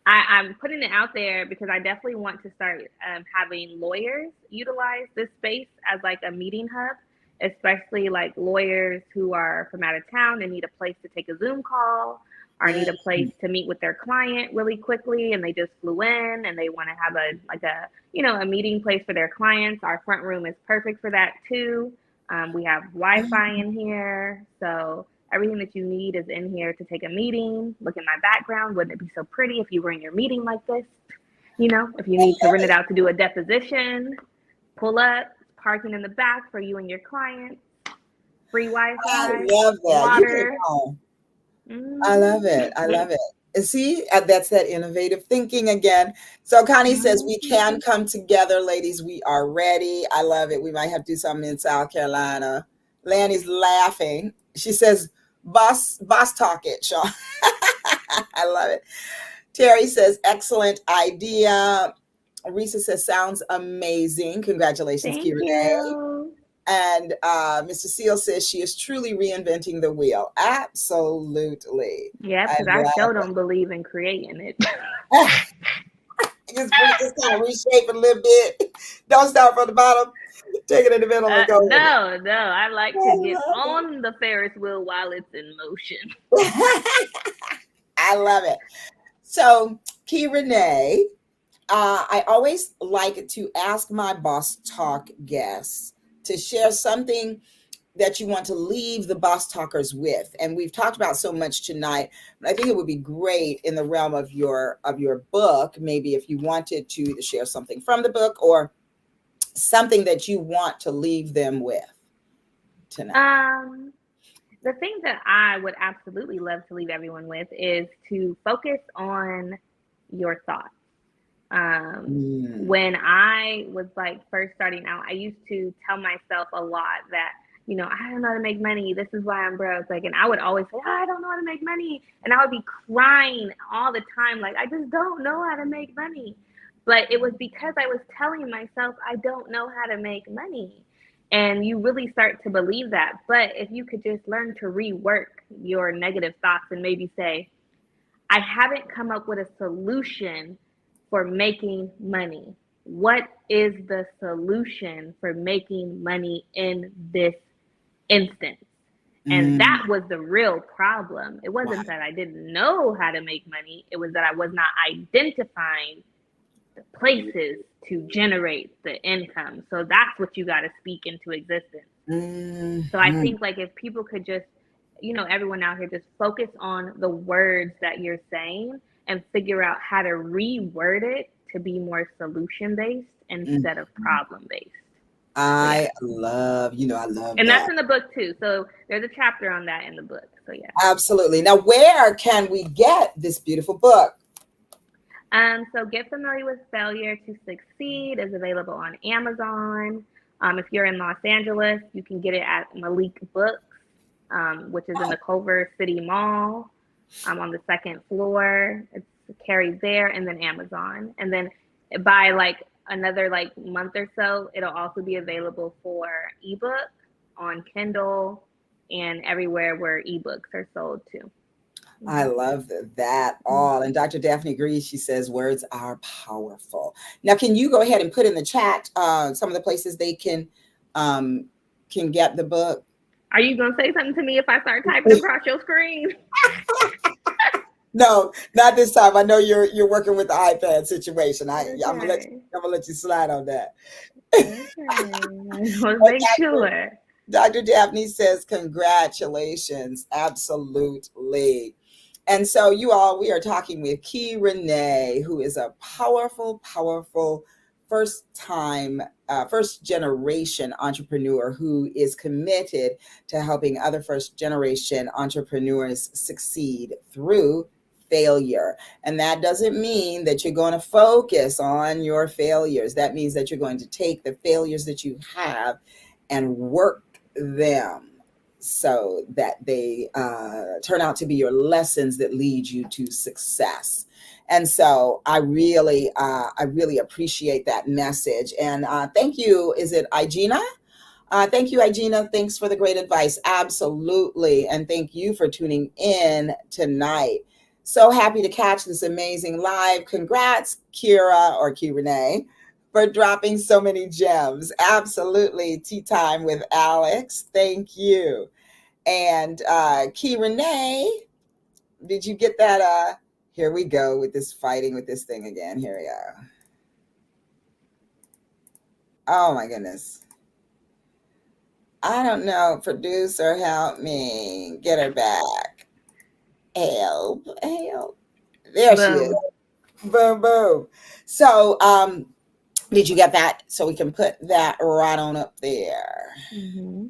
Speaker 3: I'm putting it out there because I definitely want to start having lawyers utilize this space as like a meeting hub, especially like lawyers who are from out of town and need a place to take a Zoom call or need a place to meet with their client really quickly, and they just flew in and they want to have a meeting place for their clients. Our front room is perfect for that too. We have Wi-Fi in here, so everything that you need is in here to take a meeting. Look at my background. Wouldn't it be so pretty if you were in your meeting like this? If you need to rent it out to do a deposition, pull up, parking in the back for you and your clients, free Wi-Fi,
Speaker 1: I love that.
Speaker 3: water.
Speaker 1: I love it. I love it. And see, that's that innovative thinking again. So Connie says we can come together, ladies. We are ready. I love it. We might have to do something in South Carolina. Lanny's laughing. She says, boss talk it, Sean. I love it. Terry says, excellent idea. Risa says, sounds amazing. Congratulations,
Speaker 3: Thank
Speaker 1: Kiera.
Speaker 3: you.
Speaker 1: And Mr. Seal says she is truly reinventing the wheel. Absolutely.
Speaker 3: Yeah, because I still don't believe in creating it.
Speaker 1: just kind of reshape it a little bit. Don't start from the bottom. Take it in the middle and go.
Speaker 3: No, I like to get on the Ferris wheel while it's in motion.
Speaker 1: I love it. So, Key Renee, I always like to ask my Boss Talk guests to share something that you want to leave the Boss Talkers with. And we've talked about so much tonight, but I think it would be great in the realm of your book, maybe if you wanted to share something from the book or something that you want to leave them with tonight.
Speaker 3: The thing that I would absolutely love to leave everyone with is to focus on your thoughts. When I was like first starting out, I used to tell myself a lot that, I don't know how to make money. This is why I'm broke. And I would always say, I don't know how to make money. And I would be crying all the time. Like, I just don't know how to make money. But it was because I was telling myself, I don't know how to make money. And you really start to believe that. But if you could just learn to rework your negative thoughts and maybe say, I haven't come up with a solution for making money. What is the solution for making money in this instance? And that was the real problem. It wasn't that I didn't know how to make money. It was that I was not identifying the places to generate the income. So that's what you got to speak into existence. So I think like if people could just, everyone out here just focus on the words that you're saying and figure out how to reword it to be more solution-based instead of problem-based.
Speaker 1: I love that.
Speaker 3: And that's in the book too. So there's a chapter on that in the book. So yeah.
Speaker 1: Absolutely. Now, where can we get this beautiful book?
Speaker 3: So Get Familiar with Failure to Succeed is available on Amazon. If you're in Los Angeles, you can get it at Malik Books, which is in the Culver City Mall. On the second floor. It's carried there, and then Amazon. And then by like another like month or so, it'll also be available for ebook on Kindle and everywhere where ebooks are sold too.
Speaker 1: I love that all. And Dr. Daphne agrees. She says words are powerful. Now, can you go ahead and put in the chat some of the places they can get the book?
Speaker 3: Are you going to say something to me if I start typing across your screen?
Speaker 1: No, not this time. I know you're working with the iPad situation. I'm gonna let you slide on that.
Speaker 3: Okay. Let's make sure.
Speaker 1: Dr. Daphne says, congratulations. Absolutely. And so we are talking with Key Renee, who is a powerful first generation entrepreneur who is committed to helping other first generation entrepreneurs succeed through failure. And that doesn't mean that you're going to focus on your failures. That means that you're going to take the failures that you have and work them so that they turn out to be your lessons that lead you to success. And so I really appreciate that message. And thank you. Is it Igina? Thank you, Igina. Thanks for the great advice. Absolutely. And thank you for tuning in tonight. So happy to catch this amazing live. Congrats, Kiera or Key Renee, for dropping so many gems. Absolutely. Tea time with Alex. Thank you. And Key Renee, did you get that? Here we go with this fighting with this thing again. Here we go. Oh my goodness. I don't know. Producer, help me. Get her back. Help. There she is. Boom, boom. So, did you get that? So we can put that right on up there.
Speaker 3: Mm-hmm.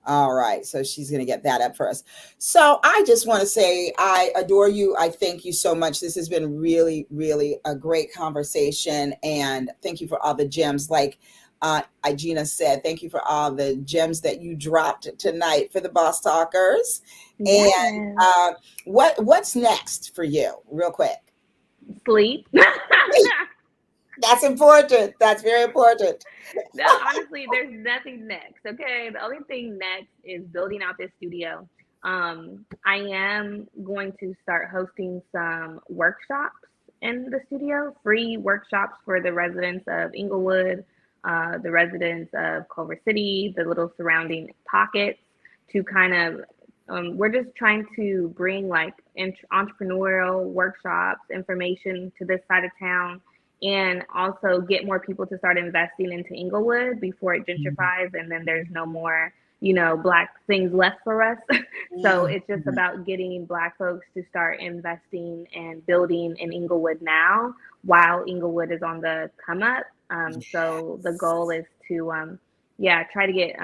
Speaker 1: All right. So she's going to get that up for us. So I just want to say I adore you. I thank you so much. This has been really, really a great conversation. And thank you for all the gems. Like Igina said, thank you for all the gems that you dropped tonight for the Boss Talkers.
Speaker 3: Yes.
Speaker 1: And what's next for you, real quick?
Speaker 3: Sleep.
Speaker 1: That's important. That's very important.
Speaker 3: No, honestly, there's nothing next. Okay. The only thing next is building out this studio. I am going to start hosting some workshops in the studio, free workshops for the residents of Inglewood, the residents of Culver City, the little surrounding pockets, to kind of, we're just trying to bring like entrepreneurial workshops, information to this side of town, and also get more people to start investing into Inglewood before it gentrifies, and then there's no more, Black things left for us. So it's just about getting Black folks to start investing and building in Inglewood now, while Inglewood is on the come up. So the goal is to, try to get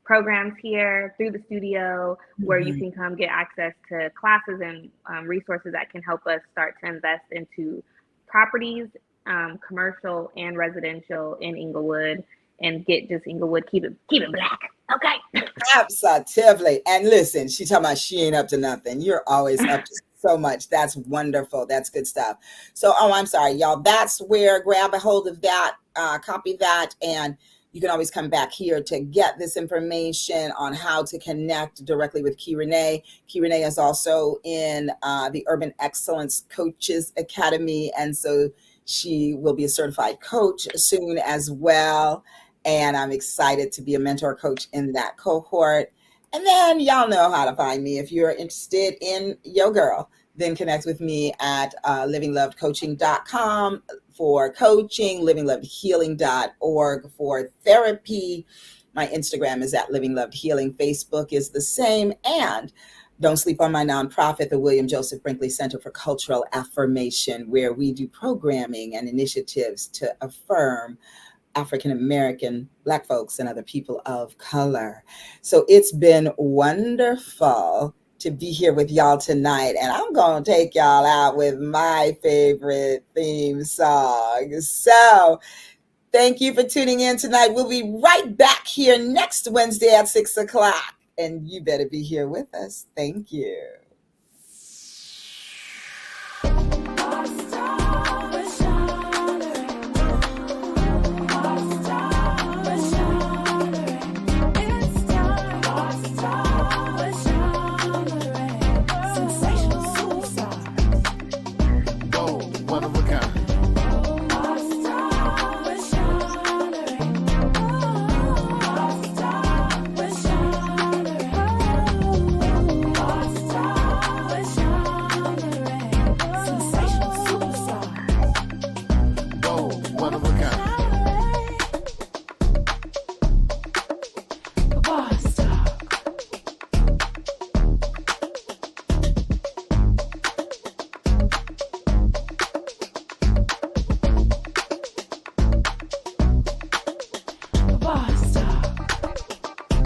Speaker 3: programs here through the studio where you can come get access to classes and resources that can help us start to invest into properties, commercial and residential in Inglewood, and get just Inglewood, keep it Black. Okay.
Speaker 1: Absolutely. And listen, she talking about she ain't up to nothing. You're always up to so much. That's wonderful. That's good stuff. So, I'm sorry, y'all. That's where, grab a hold of that, copy that, and you can always come back here to get this information on how to connect directly with Key Renee. Key Renee is also in the Urban Excellence Coaches Academy, and so she will be a certified coach soon as well. And I'm excited to be a mentor coach in that cohort. And then y'all know how to find me. If you're interested in your girl, then connect with me at livinglovedcoaching.com for coaching, livinglovedhealing.org for therapy. My Instagram is at livinglovedhealing. Facebook is the same. And don't sleep on my nonprofit, the William Joseph Brinkley Center for Cultural Affirmation, where we do programming and initiatives to affirm African-American, Black folks, and other people of color. So it's been wonderful to be here with y'all tonight. And I'm going to take y'all out with my favorite theme song. So thank you for tuning in tonight. We'll be right back here next Wednesday at 6 o'clock. And you better be here with us. Thank you.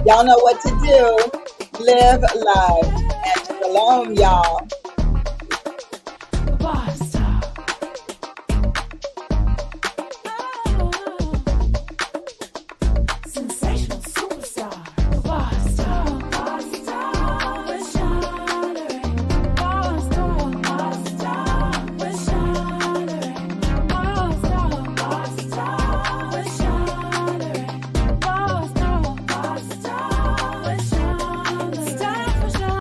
Speaker 1: Y'all know what to do. Live, love, and shalom, y'all.